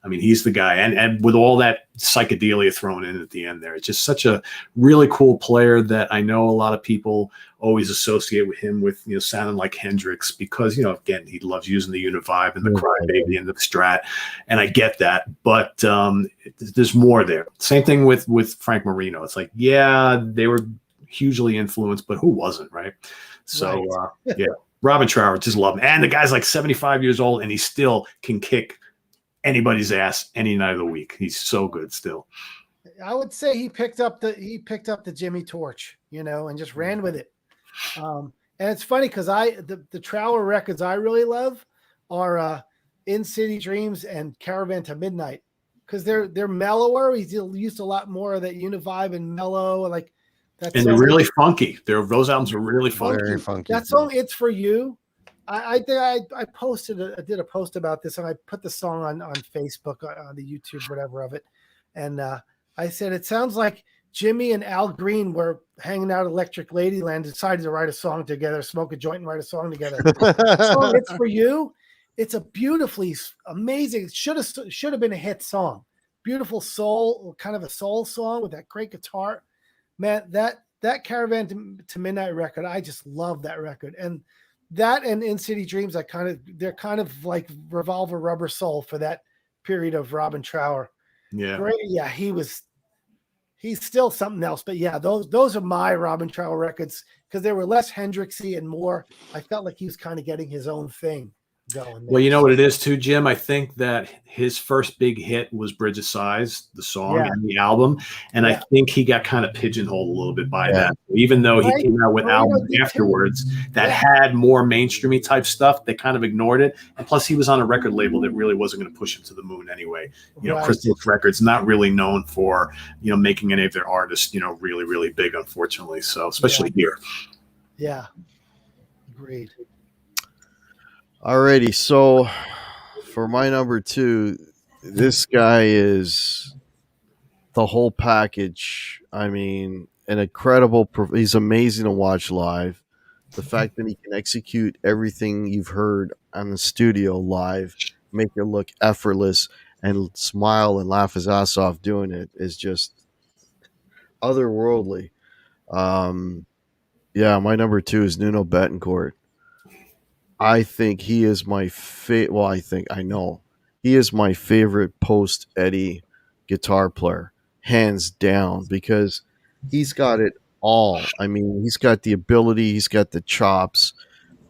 I mean, he's the guy. And with all that psychedelia thrown in at the end there, it's just such a really cool player that I know a lot of people always associate with him with, sounding like Hendrix because, again, he loves using the Univibe and the Crybaby and the Strat. And I get that. But there's more there. Same thing with Frank Marino. It's like, yeah, they were hugely influenced, but who wasn't, right? So, yeah, Robin Trower, just love him. And the guy's like 75 years old, and he still can kick anybody's ass any night of the week. He's so good still. I would say he picked up the Jimmy torch, and just ran with it. And it's funny because the Trower records I really love are In City Dreams and Caravan to Midnight, because they're mellower. He's used a lot more of that Univibe and mellow, like that. And they're really funky. Those albums are really funky. Very funky. That song, It's For You. I did a post about this, and I put the song on Facebook, on the YouTube, whatever of it. And I said, it sounds like Jimmy and Al Green were hanging out at Electric Ladyland, decided to write a song together, smoke a joint and write a song together. So It's For You. It's a beautifully amazing, should have been a hit song. Beautiful soul, kind of a soul song with that great guitar. Man, that Caravan to Midnight record, I just love that record. And that and In City Dreams, they're kind of like Revolver Rubber Soul for that period of Robin Trower. Yeah. Great. Yeah, he's still something else. But yeah, those are my Robin Trower records because they were less Hendrixy and more. I felt like he was kind of getting his own thing going. Well, you know what it is too, Jim? I think that his first big hit was Bridge of Sighs, the song and the album. And I think he got kind of pigeonholed a little bit by that. Even though he came out with albums afterwards that had more mainstreamy type stuff, they kind of ignored it. And plus he was on a record label that really wasn't going to push him to the moon anyway. Crystal Records, not really known for, making any of their artists, really, really big, unfortunately. So especially here. Yeah. Agreed. Alrighty, so for my number 2, this guy is the whole package. I mean, an incredible. He's amazing to watch live. The fact that he can execute everything you've heard on the studio live, make it look effortless, and smile and laugh his ass off doing it is just otherworldly. Yeah, my number 2 is Nuno Bettencourt. I think he is my favorite. Well, I know he is my favorite post Eddie guitar player, hands down, because he's got it all. I mean, he's got the ability, he's got the chops,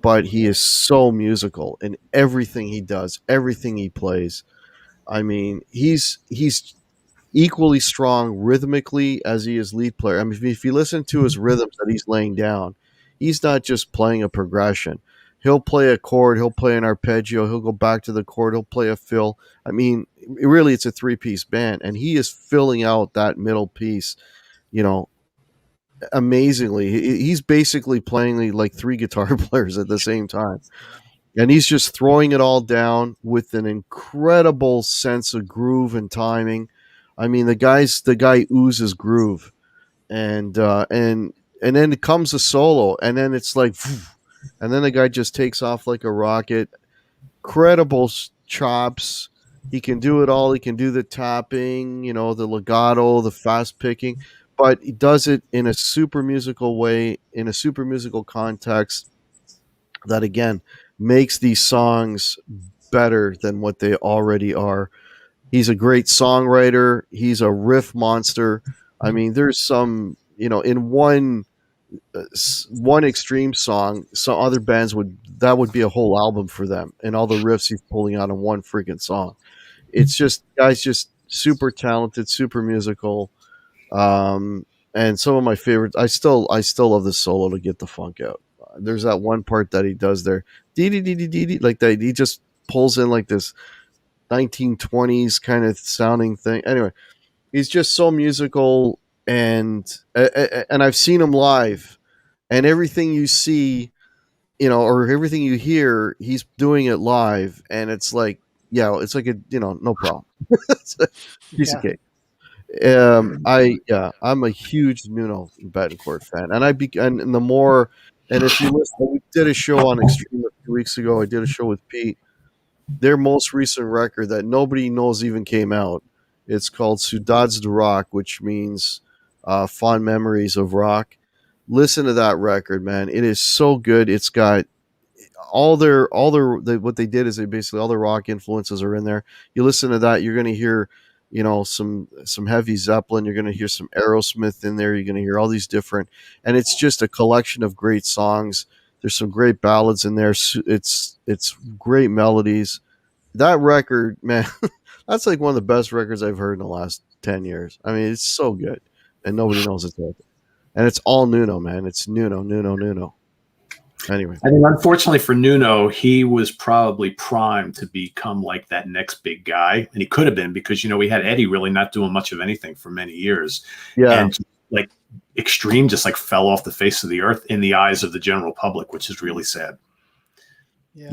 but he is so musical in everything he does, everything he plays. I mean, he's equally strong rhythmically as he is lead player. I mean, if you listen to his rhythms that he's laying down, he's not just playing a progression. He'll play a chord, he'll play an arpeggio, he'll go back to the chord, he'll play a fill. I mean, really, it's a 3-piece band, and he is filling out that middle piece, amazingly. He's basically playing like 3 guitar players at the same time. And he's just throwing it all down with an incredible sense of groove and timing. I mean, the guy oozes groove, and then it comes a solo, and then it's like, and then the guy just takes off like a rocket. Credible chops. He can do it all. He can do the tapping, the legato, the fast picking, but he does it in a super musical way, in a super musical context that again makes these songs better than what they already are. He's a great songwriter. He's a riff monster. I mean, there's some, in one extreme song, some other bands would be a whole album for them, and all the riffs he's pulling out in one freaking song. It's just guys, just super talented, super musical. And some of my favorites. I still love the solo to Get the Funk Out. There's that one part that he does there, dee dee dee dee dee, like that. He just pulls in like this 1920s kind of sounding thing. Anyway, he's just so musical, and I've seen him live, and everything you see, or everything you hear, he's doing it live, and it's like, it's like no problem. It's a piece of cake. I'm a huge Nuno Bettencourt fan, and the more, and if you listen, we did a show on Extreme a few weeks ago. I did a show with Pete. Their most recent record that nobody knows even came out. It's called Saudades de Rock, which means fond memories of rock. Listen to that record, man. It is so good. It's got what they did is they basically, all the rock influences are in there. You listen to that, you're going to hear, some heavy Zeppelin. You're going to hear some Aerosmith in there. You're going to hear all these different, and it's just a collection of great songs. There's some great ballads in there. It's great melodies. That record, man, that's like one of the best records I've heard in the last 10 years. I mean, it's so good, and nobody knows it's good. And it's all Nuno, man. It's Nuno. Anyway, I think unfortunately for Nuno, he was probably primed to become like that next big guy, and he could have been, because we had Eddie really not doing much of anything for many years, and like Extreme just like fell off the face of the earth in the eyes of the general public, which is really sad. We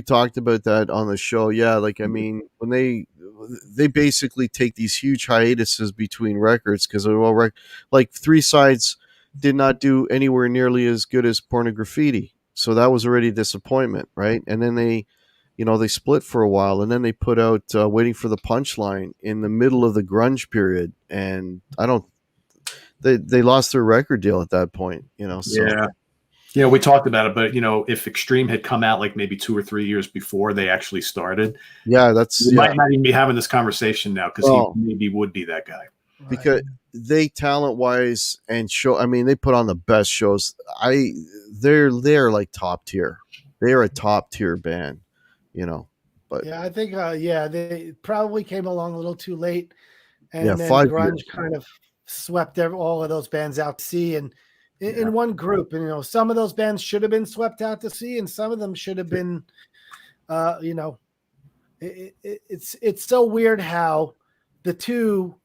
talked about that on the show. I mean, when they basically take these huge hiatuses between records, because like 3 Sides did not do anywhere nearly as good as Pornograffiti, so that was already a disappointment, right? And then they split for a while, and then they put out Waiting for the Punchline in the middle of the grunge period, and they lost their record deal at that point, so. We talked about it, but if Extreme had come out like maybe 2 or 3 years before they actually started, we might not even be having this conversation now, because he maybe would be that guy. Because they, talent wise and show, I mean, they put on the best shows. They're like top tier. They are a top tier band, But I think they probably came along a little too late, and then 5 grunge years. kind of swept all of those bands out to sea, and in one group. And some of those bands should have been swept out to sea, and some of them should have been, it's so weird how the two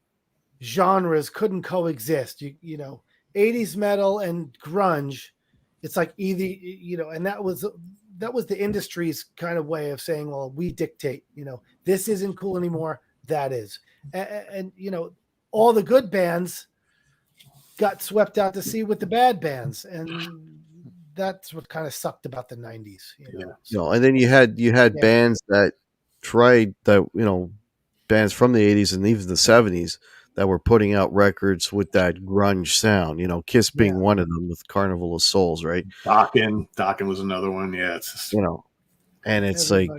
genres couldn't coexist. 80s metal and grunge. It's like either, and that was the industry's kind of way of saying, well, we dictate, this isn't cool anymore. That is. And all the good bands got swept out to sea with the bad bands, and that's what kind of sucked about the 90s. And then you had bands that tried that, bands from the 80s and even the 70s that were putting out records with that grunge sound. Kiss being one of them with Carnival of Souls, right? Dokken was another one. Yeah, it's just, and it's like,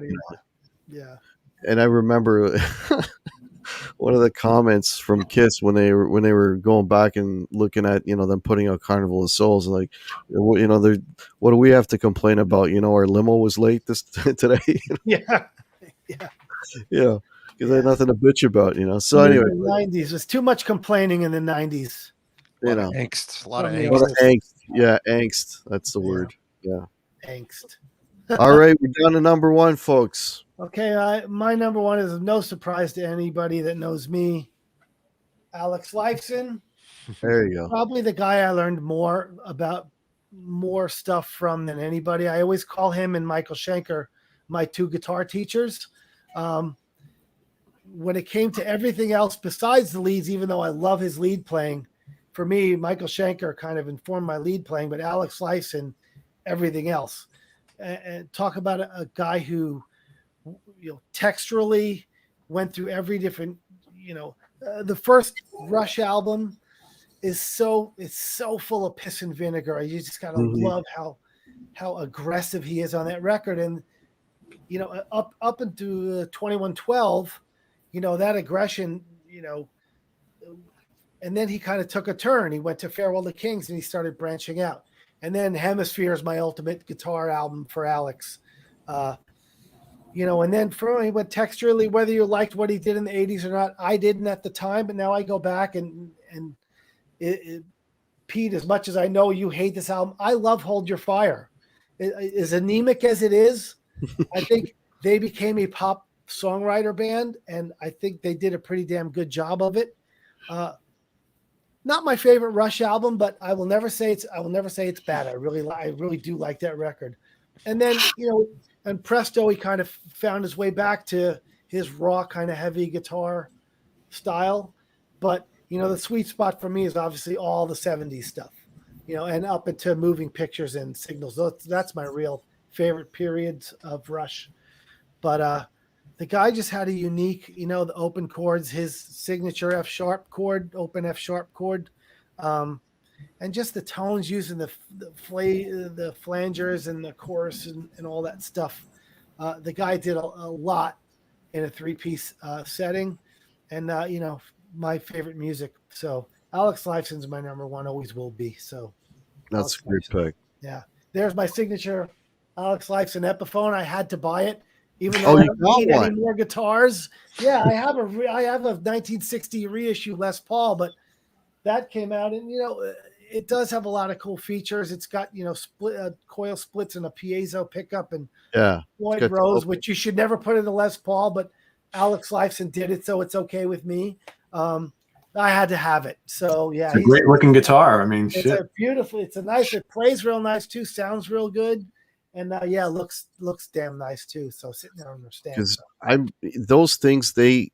and I remember one of the comments from Kiss when they were going back and looking at them putting out Carnival of Souls, and like, what do we have to complain about? Our limo was late today. Because I had nothing to bitch about. So anyway, the 90s there's too much complaining in the 90s. Angst, a lot of angst. Yeah, angst. That's the word. Yeah, angst. All right, we're down to number 1, folks. Okay, my number 1 is no surprise to anybody that knows me. Alex Lifeson, There you go. Probably the guy I learned more stuff from than anybody. I always call him and Michael Shanker my two guitar teachers. When it came to everything else besides the leads, even though I love his lead playing, for me, Michael Shanker kind of informed my lead playing, but Alex Lyson, everything else. And talk about a guy who, texturally went through every different, the first Rush album it's so full of piss and vinegar. You just gotta love how aggressive he is on that record. And up into 2112, that aggression, and then he kind of took a turn. He went to Farewell to Kings and he started branching out. And then Hemisphere is my ultimate guitar album for Alex. And then from he went texturally, whether you liked what he did in the 80s or not, I didn't at the time, but now I go back and Pete, as much as I know you hate this album, I love Hold Your Fire. As anemic as it is, I think they became a pop songwriter band, and I think they did a pretty damn good job of it. Not my favorite Rush album, but I will never say it's bad. I really do like that record. And then, and presto, he kind of found his way back to his raw kind of heavy guitar style. But, the sweet spot for me is obviously all the 70s stuff, and up into Moving Pictures and Signals. That's my real favorite periods of Rush. But the guy just had a unique, the open chords, his signature F sharp chord, open F sharp chord, and just the tones using the flangers and the chorus and all that stuff. The guy did a lot in a 3-piece setting, and my favorite music. So Alex Lyson's my number one, always will be. So that's a great pick. Yeah, there's my signature Alex Lyson Epiphone. I had to buy it. Even though I don't need any more guitars. Yeah, I have a 1960 reissue Les Paul, but that came out, and it does have a lot of cool features. It's got split coil splits and a piezo pickup and Floyd Rose, which you should never put in the Les Paul, but Alex Lyson did it, so it's okay with me. I had to have it. So yeah, it's a great looking guitar. I mean, it's a beautiful. It's a nice. It plays real nice too. Sounds real good. And looks damn nice too. So sitting there on the stand. Because those things they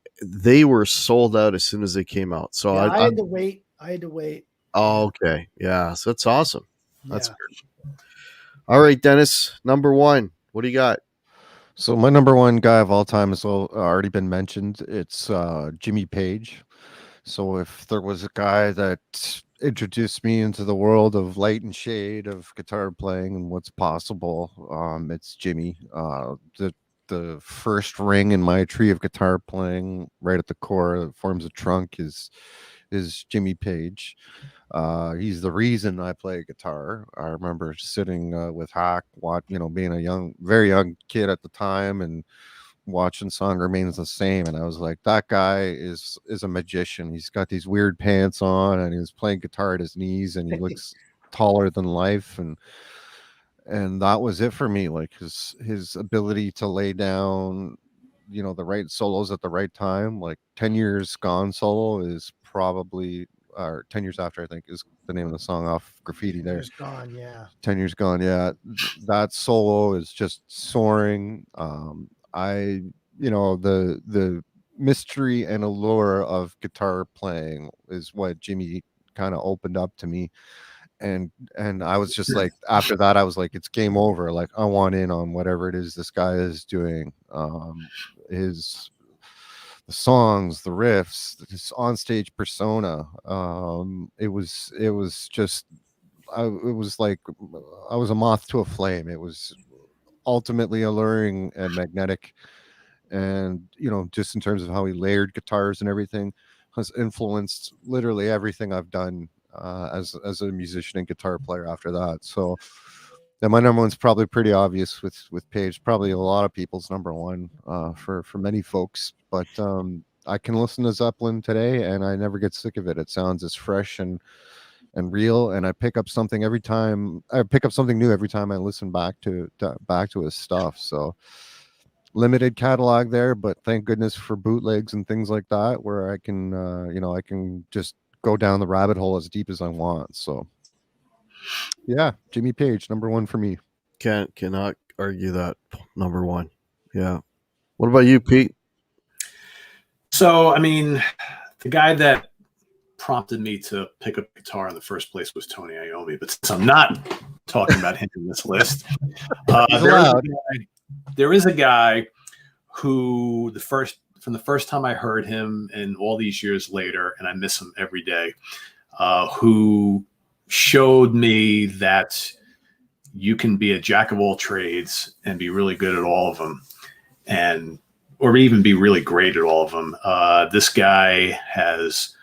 were sold out as soon as they came out. So yeah, I had to wait. Oh, okay. Yeah, so that's awesome. That's good. All right, Dennis, number one. What do you got? So my number one guy of all time has already been mentioned. It's Jimmy Page. So if there was a guy that introduced me into the world of light and shade of guitar playing and what's possible, it's Jimmy. The first ring in my tree of guitar playing, right at the core that forms a trunk, is Jimmy Page. He's the reason I play guitar. I remember sitting with Hack, being a very young kid at the time, and watching Song Remains the Same, and I was like, that guy is a magician. He's got these weird pants on, and he was playing guitar at his knees, and he looks taller than life, and that was it for me. Like his ability to lay down the right solos at the right time. Like 10 Years Gone solo is probably, or 10 Years After, I think, is the name of the song off Graffiti. 10 Years Gone, yeah. 10 Years Gone, yeah. That solo is just soaring. The mystery and allure of guitar playing is what Jimmy kind of opened up to me. And I was just like, after that, I was like, it's game over. Like, I want in on whatever it is this guy is doing. The songs, the riffs, his onstage persona. It was like I was a moth to a flame. It was ultimately alluring and magnetic. And just in terms of how he layered guitars and everything, has influenced literally everything I've done as a musician and guitar player after that. So my number one's probably pretty obvious with Page, probably a lot of people's number one for many folks. But I can listen to Zeppelin today and I never get sick of it. It sounds as fresh and real, and I pick up something every time. I pick up something new every time I listen back to his stuff. So limited catalog there, but thank goodness for bootlegs and things like that, where I can I can just go down the rabbit hole as deep as I want. So yeah, Jimmy Page, number one for me. Cannot argue that. Number one. Yeah. What about you, Pete? So, I mean, the guy that prompted me to pick up guitar in the first place was Tony Iommi, but since I'm not talking about him in this list, there is a guy who from the first time I heard him and all these years later, and I miss him every day, who showed me that you can be a jack of all trades and be really good at all of them, or even be really great at all of them. This guy has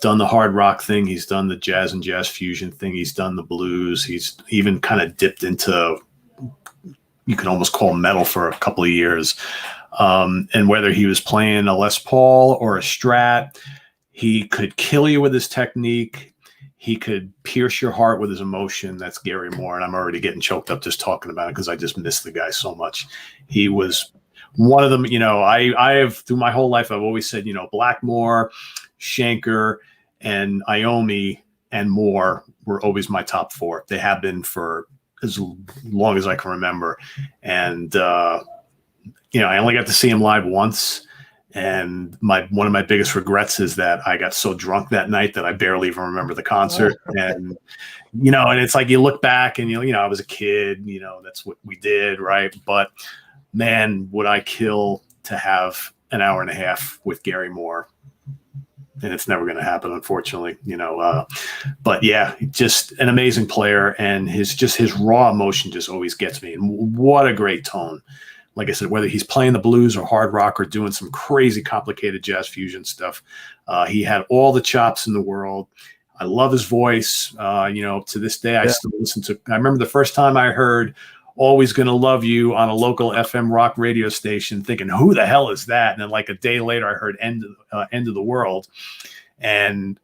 done the hard rock thing. He's done the jazz and jazz fusion thing. He's done the blues. He's even kind of dipped into, you could almost call metal for a couple of years. And whether he was playing a Les Paul or a Strat, he could kill you with his technique. He could pierce your heart with his emotion. That's Gary Moore. And I'm already getting choked up just talking about it because I just miss the guy so much. He was one of them. I have, through my whole life, I've always said, Blackmore, Shanker, and Iommi and Moore were always my top four. They have been for as long as I can remember. And, I only got to see him live once. And one of my biggest regrets is that I got so drunk that night that I barely even remember the concert. And, and it's like, you look back and, I was a kid, that's what we did. Right. But man, would I kill to have an hour and a half with Gary Moore. And it's never going to happen, unfortunately, but yeah, just an amazing player, and his raw emotion just always gets me. And what a great tone. Like I said, whether he's playing the blues or hard rock or doing some crazy complicated jazz fusion stuff, he had all the chops in the world. I love his voice. To this day, I still listen to, I remember the first time I heard Always Gonna Love You on a local FM rock radio station, thinking, who the hell is that? And then like a day later, I heard End of the World. And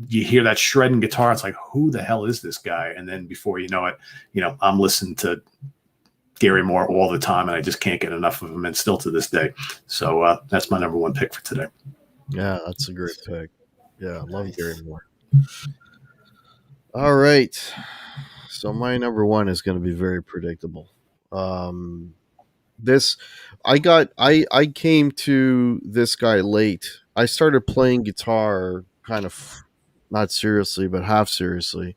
you hear that shredding guitar. It's like, who the hell is this guy? And then before you know it, I'm listening to Gary Moore all the time, and I just can't get enough of him, and still to this day. So that's my number one pick for today. Yeah, that's a great pick. Yeah, I love Gary Moore. All right. So my number one is going to be very predictable. I came to this guy late. I started playing guitar kind of not seriously, but half seriously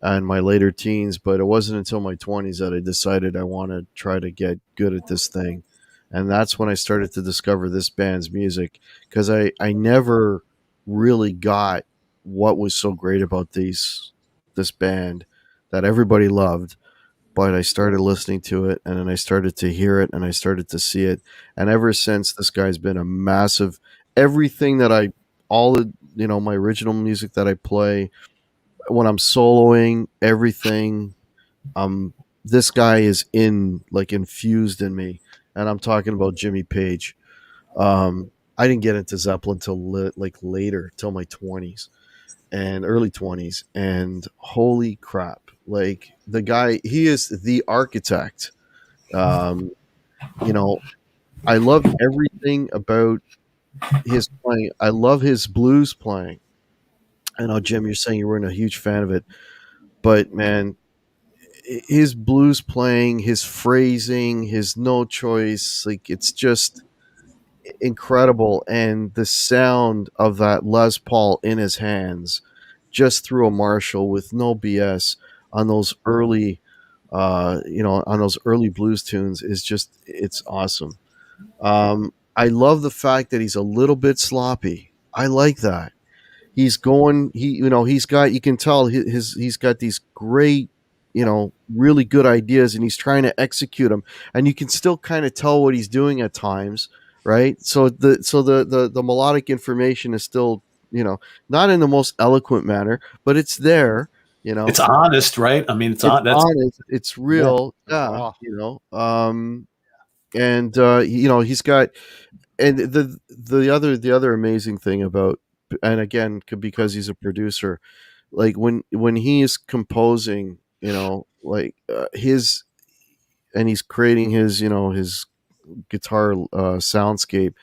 in my later teens. But it wasn't until my 20s that I decided I want to try to get good at this thing. And that's when I started to discover this band's music, because I never really got what was so great about this band that everybody loved. But I started listening to it, and then I started to hear it, and I started to see it. And ever since, this guy's been a massive, everything that my original music that I play, when I'm soloing, everything, this guy is infused in me. And I'm talking about Jimmy Page. I didn't get into Zeppelin till later, till my 20s and early 20s. And holy crap. Like, the guy, he is the architect. I love everything about his playing. I love his blues playing. I know, Jim, you're saying you weren't a huge fan of it, but man, his blues playing, his phrasing, his no choice, like, it's just incredible. And the sound of that Les Paul in his hands, just through a Marshall with no BS on those early, blues tunes it's awesome. I love the fact that he's a little bit sloppy. I like that. He's going, he's got, you can tell he's got these great, really good ideas, and he's trying to execute them, and you can still kind of tell what he's doing at times, right? So the melodic information is still, not in the most eloquent manner, but it's there, It's honest, right? I mean, it's honest, it's real. Yeah. He's got, and the other amazing thing about, and again, because he's a producer, like when he is composing, his, and he's creating his, his guitar soundscape,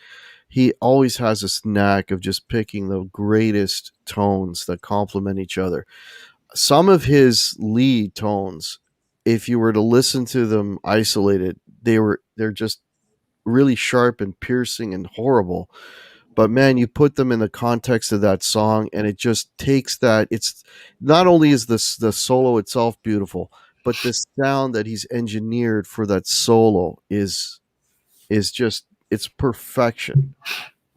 he always has this knack of just picking the greatest tones that complement each other. Some of his lead tones, if you were to listen to them isolated, they're just really sharp and piercing and horrible. But man, you put them in the context of that song, and it just takes that. It's not only is the solo itself beautiful, but the sound that he's engineered for that solo is just, it's perfection.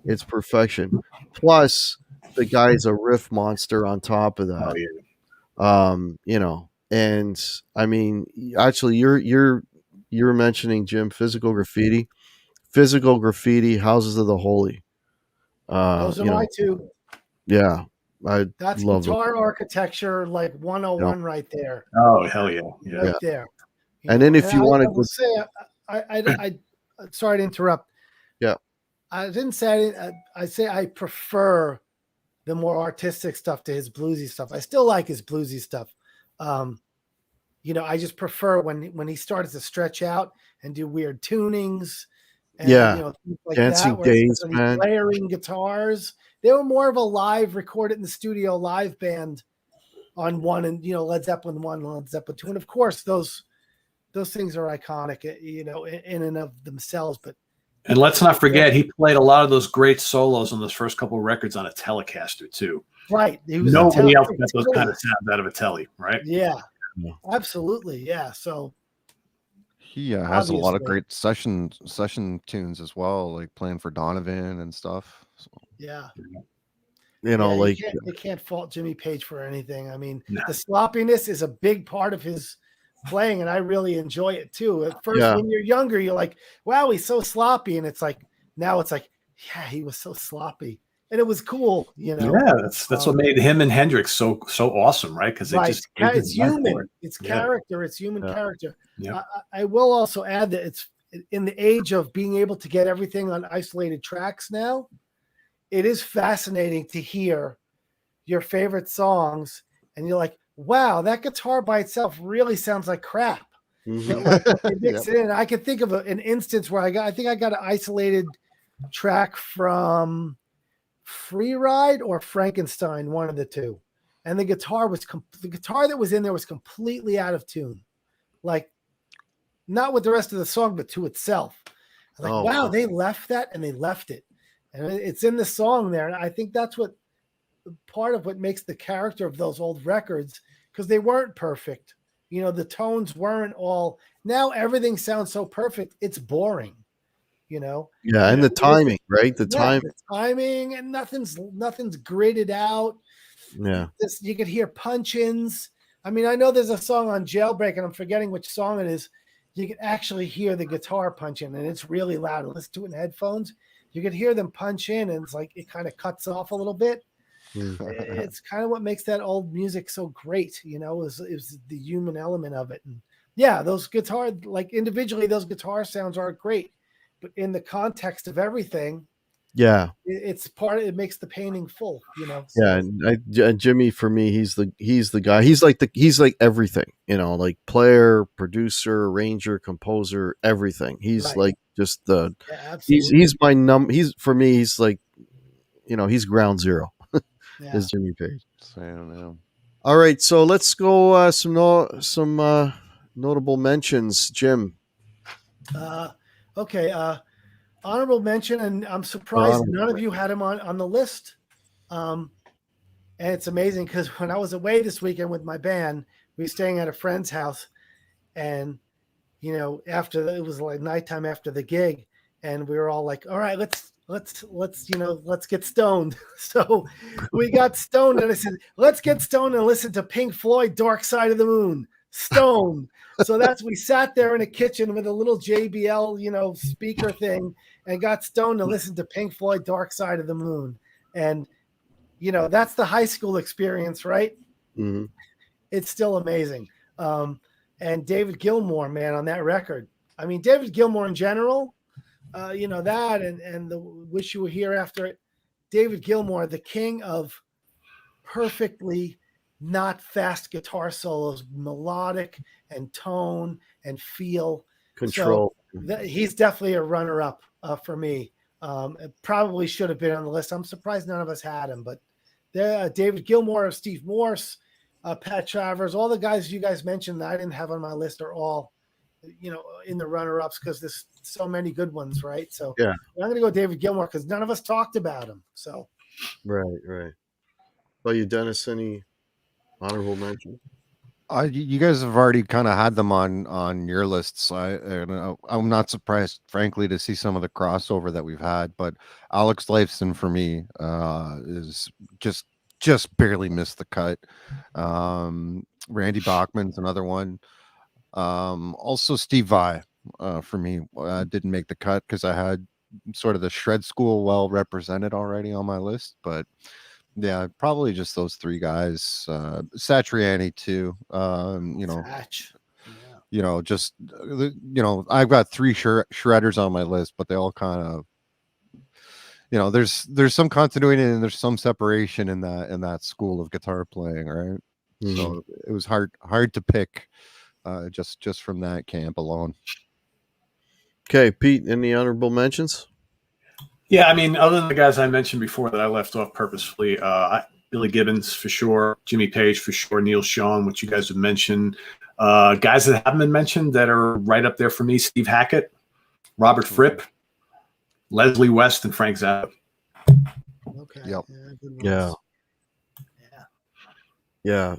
It's perfection. Plus, the guy's a riff monster on top of that. Oh, yeah. You know, and I mean, actually, you're mentioning, Jim, physical graffiti. Physical graffiti, Houses of the Holy. Those are You my know, two. yeah, I That's love them. guitar architecture, like 101 right there. Oh, hell yeah. Yeah. Right Yeah. there. And then if you want I to will say, I sorry to interrupt. Yeah. I didn't say I say I prefer the more artistic stuff to his bluesy stuff. I still like his bluesy stuff. You know, I just prefer when he started to stretch out and do weird tunings and Yeah. you know, things like Dancing that. Whereas Days, when he's man. layering guitars, they were more of a live, recorded in the studio live band on one, and you know, Led Zeppelin 1, Led Zeppelin 2, and of course those things are iconic, you know, in and of themselves. But And let's not forget, he played a lot of those great solos on those first couple of records on a Telecaster too. right, he was Nobody else got those totally. kind of sounds out of a Telly, right? Yeah, Yeah. absolutely, yeah. So He has a lot of obviously, great session tunes as well, like playing for Donovan and stuff. So, yeah. You know, Yeah, like you can't fault Jimmy Page for anything. I mean, No. the sloppiness is a big part of his playing, and I really enjoy it too. At first, Yeah. when you're younger, you're like, "Wow, he's so sloppy," and it's like now it's like, "Yeah, he was so sloppy," and it was cool, you know. Yeah, that's what made him and Hendrix so awesome, right? Because they Right, just it's did nothing for human, it. it's Yeah. character, it's human Yeah. character. Yeah. I will also add that it's in the age of being able to get everything on isolated tracks now. It is fascinating to hear your favorite songs, and you're like, wow, that guitar by itself really sounds like crap. mhm. Like when they mix Yep. it in. I can think of an instance where I think I got an isolated track from Free Ride or Frankenstein, one of the two. And the guitar the guitar that was in there was completely out of tune. Like not with the rest of the song, but to itself. I was like, Oh, wow, wow. they left that and they left it. And it's in the song there. And I think that's what part of what makes the character of those old records, because they weren't perfect. You know, the tones weren't all. Now everything sounds so perfect, it's boring. You know, Yeah, and Yeah. the timing, right? The yeah, time. the timing and nothing's gridded out. Yeah. You could hear punch-ins. I mean, I know there's a song on Jailbreak, and I'm forgetting which song it is. You can actually hear the guitar punch in, and it's really loud. Listen to it in headphones. You could hear them punch in, and it's like it kind of cuts off a little bit. Mm. It's kind of what makes that old music so great, you know, is the human element of it. And yeah, those guitar, like individually, those guitar sounds are great, but in the context of everything, Yeah. it's it makes the painting full, you know. Yeah, and Jimmy, for me, he's the guy. He's like everything, you know, like player, producer, arranger, composer, everything. He's Right. like just Yeah, absolutely. he's my he's for me, he's like, you know, he's ground zero. Yeah. Is Jimmy Page. so I don't know. All right, so let's go some notable mentions, Jim. Okay. Honorable mention, and I'm surprised honorable none of you had him on the list. And it's amazing because when I was away this weekend with my band, we were staying at a friend's house, and you know, it was like nighttime after the gig, and we were all like, "All right, let's get stoned." So we got stoned, and I said, "Let's get stoned and listen to Pink Floyd, Dark Side of the Moon." Stone. So we sat there in a kitchen with a little JBL, you know, speaker thing, and got stoned and listened to Pink Floyd, Dark Side of the Moon. And you know, that's the high school experience, right? Mm-hmm. It's still amazing. And David Gilmour, man, on that record. I mean, David Gilmour in general, you know, that and the Wish You Were Here After It. David Gilmour, the king of perfectly not fast guitar solos, melodic and tone and feel. Control. So he's definitely a runner-up for me. It probably should have been on the list. I'm surprised none of us had him, but there, David Gilmour, Steve Morse, Pat Travers, all the guys you guys mentioned that I didn't have on my list are all, in the runner-ups because there's so many good ones, right? So Yeah. I'm going to go David Gilmour because none of us talked about him. So Right. Well, you, Dennis, any honorable mention? You guys have already kind of had them on your lists. I'm not surprised, frankly, to see some of the crossover that we've had. But Alex Lifeson for me is just barely missed the cut. Randy Bachman's another one. Also Steve Vai for me didn't make the cut because I had sort of the shred school well represented already on my list, but yeah, probably just those three guys. Satriani too. Satch. I've got three shredders on my list, but they all kind of, there's some continuity and there's some separation in that school of guitar playing, right? Mm-hmm. So it was hard to pick just from that camp alone. Okay, Pete, any honorable mentions? Yeah, I mean, other than the guys I mentioned before that I left off purposefully, Billy Gibbons for sure, Jimmy Page for sure, Neil Schon, which you guys have mentioned. Guys that haven't been mentioned that are right up there for me: Steve Hackett, Robert Fripp, Leslie West, and Frank Zappa. Okay. Yep. Yeah.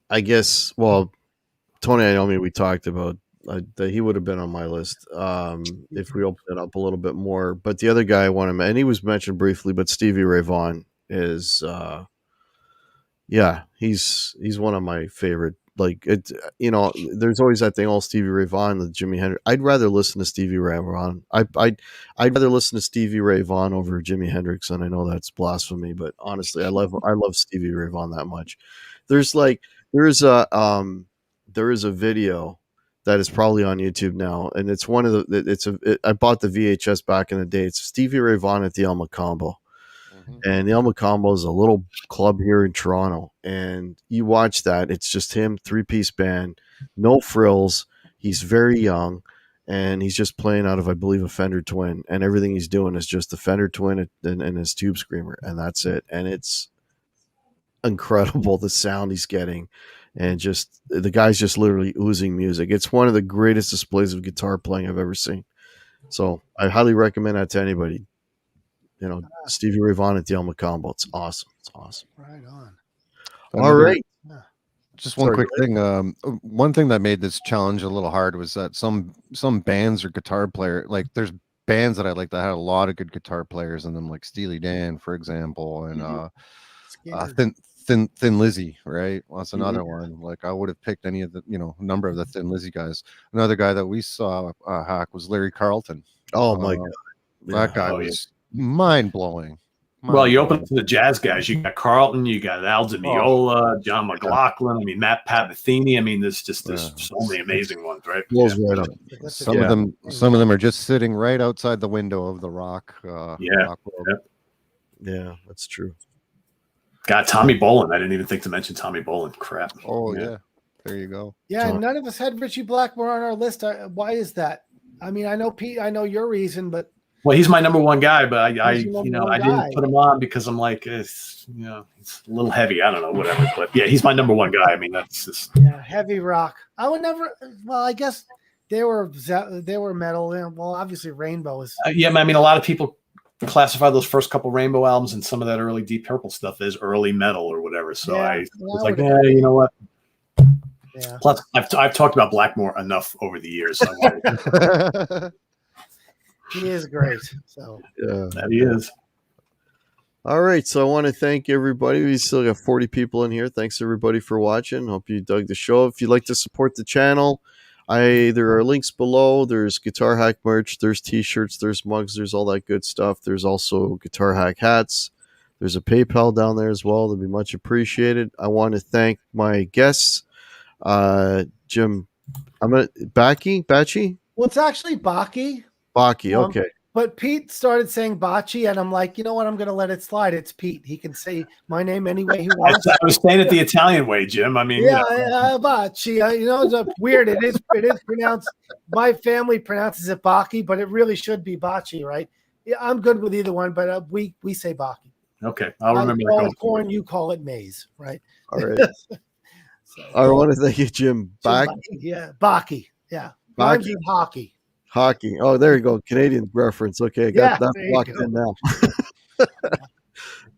I guess. Well, Tony Iommi, we talked about. That he would have been on my list if we opened it up a little bit more. But the other guy I want to, and he was mentioned briefly, but Stevie Ray Vaughan is, he's one of my favorite. Like it, there's always that thing. Stevie Ray Vaughan, the Jimi Hendrix. I'd rather listen to Stevie Ray Vaughan. I'd rather listen to Stevie Ray Vaughan over Jimi Hendrix, and I know that's blasphemy, but honestly, I love Stevie Ray Vaughan that much. There is a video that is probably on YouTube now, and it's one of the. I bought the VHS back in the day. It's Stevie Ray Vaughan at the El Macombo, and the El Macombo is a little club here in Toronto. And you watch that; it's just him, 3-piece band, no frills. He's very young, and he's just playing out of, I believe, a Fender Twin, and everything he's doing is just the Fender Twin and his tube screamer, and that's it. And it's incredible the sound he's getting. And just the guy's just literally oozing music. It's one of the greatest displays of guitar playing I've ever seen. So I highly recommend that to anybody. Stevie Ray Vaughan at the El Macombo. It's awesome. It's awesome. Right on. All right. Just one quick thing. One thing that made this challenge a little hard was that some bands or guitar player, like there's bands that I like that had a lot of good guitar players in them, like Steely Dan, for example, and Thin Lizzy, right? Well, that's another one. Like I would have picked any of the, number of the Thin Lizzy guys. Another guy that we saw hack was Larry Carlton. Oh my God, that guy was mind blowing. Well, you open up to the jazz guys. You got Carlton, you got Al Di Meola, John McLaughlin. I mean, Matt Metheny. I mean, there's so many amazing ones, right? Blows right up. Some of them are just sitting right outside the window of the rock. Rock world. Yeah, that's true. God, Tommy Bolin. I didn't even think to mention Tommy Bolin. Crap. Oh, yeah. There you go. Yeah, none of us had Richie Blackmore on our list. Why is that? I mean, I know, Pete, I know your reason, but. Well, he's my number one guy, but I didn't put him on because I'm like, it's a little heavy. I don't know, whatever. But yeah, he's my number one guy. I mean, that's just. Yeah, heavy rock. I would never. Well, I guess they were metal. Well, obviously Rainbow is. Yeah, I mean, a lot of people classify those first couple Rainbow albums and some of that early Deep Purple stuff as early metal or whatever. So I was like, you know what? Yeah. Plus, I've talked about Blackmore enough over the years. So he is great. So that he is. All right, so I want to thank everybody. We still got 40 people in here. Thanks everybody for watching. Hope you dug the show. If you'd like to support the channel, there are links below. There's Guitar Hack merch, there's t-shirts, there's mugs, there's all that good stuff. There's also Guitar Hack hats. There's a PayPal down there as well. That'd be much appreciated. I want to thank my guests, Jim. Batchy. Well, it's actually Baki. Okay. But Pete started saying Bocce, and I'm like, you know what? I'm going to let it slide. It's Pete. He can say my name any way he wants. I was saying it the Italian way, Jim. I mean, yeah, Bocce. You know, it's weird. It is pronounced. My family pronounces it Bocce, but it really should be Bocce, right? Yeah, I'm good with either one, but we say Bocce. Okay, I'll remember. I call it corn. You call it maize, right? All right. I want to thank you, Jim. Yeah, Bocce. Yeah, Bocce. Hockey. Hockey. Oh, there you go. Canadian reference. Okay, I got that locked in now.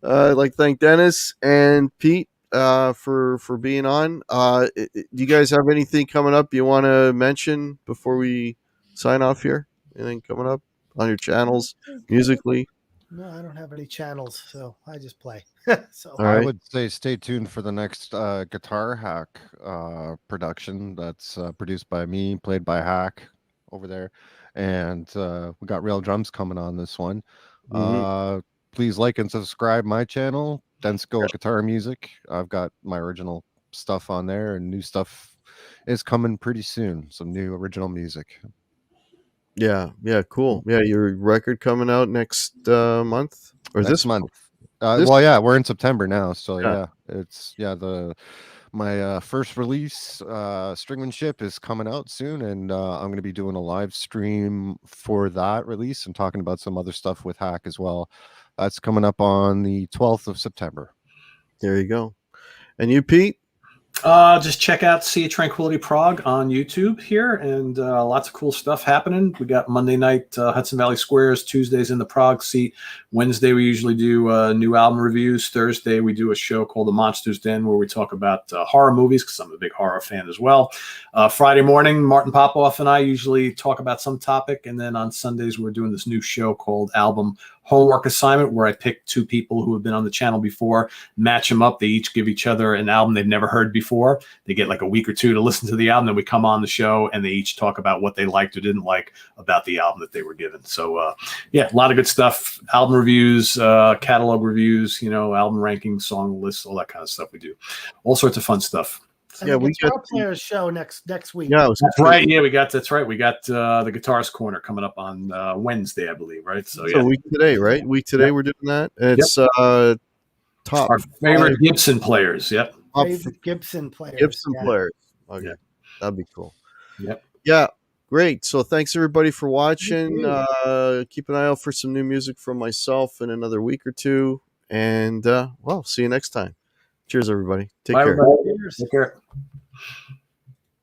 I'd like to thank Dennis and Pete for being on. Do you guys have anything coming up you want to mention before we sign off here? Anything coming up on your channels musically? No, I don't have any channels, so I just play. So I would say stay tuned for the next Guitar Hack production that's produced by me, played by Hack over there, and we got real drums coming on this one. Please like and subscribe my channel, Densko Guitar Music. I've got my original stuff on there, and new stuff is coming pretty soon. Some new original music. Yeah, cool. Yeah, your record coming out next month or next this month. Well, yeah, we're in September now, so it's my first release, Stringmanship, is coming out soon, and I'm going to be doing a live stream for that release and talking about some other stuff with Hack as well. That's coming up on the 12th of September. There you go. And you, Pete? Just check out Sea of Tranquility Prague on YouTube here, and lots of cool stuff happening. We got Monday night Hudson Valley Squares, Tuesdays in the Prague seat. Wednesday we usually do new album reviews. Thursday we do a show called The Monsters Den where we talk about horror movies because I'm a big horror fan as well. Friday morning, Martin Popoff and I usually talk about some topic, and then on Sundays we're doing this new show called Album Homework Assignment where I pick two people who have been on the channel before, match them up. They each give each other an album they've never heard before. They get like a week or two to listen to the album. Then we come on the show and they each talk about what they liked or didn't like about the album that they were given. So yeah, a lot of good stuff. Album reviews, catalog reviews, album rankings, song lists, all that kind of stuff we do. All sorts of fun stuff. And we got players show next week. Yeah, that's right. Yeah, we got the Guitarist Corner coming up on Wednesday, I believe. Right. So yeah, week today, right? Week today, we're doing that. And it's top our favorite Gibson players. Yep. Favorite Gibson players. Players. Okay, that'd be cool. Yep. Yeah. Great. So thanks everybody for watching. Keep an eye out for some new music from myself in another week or two. And see you next time. Cheers, everybody. Take care. Everybody. Take care.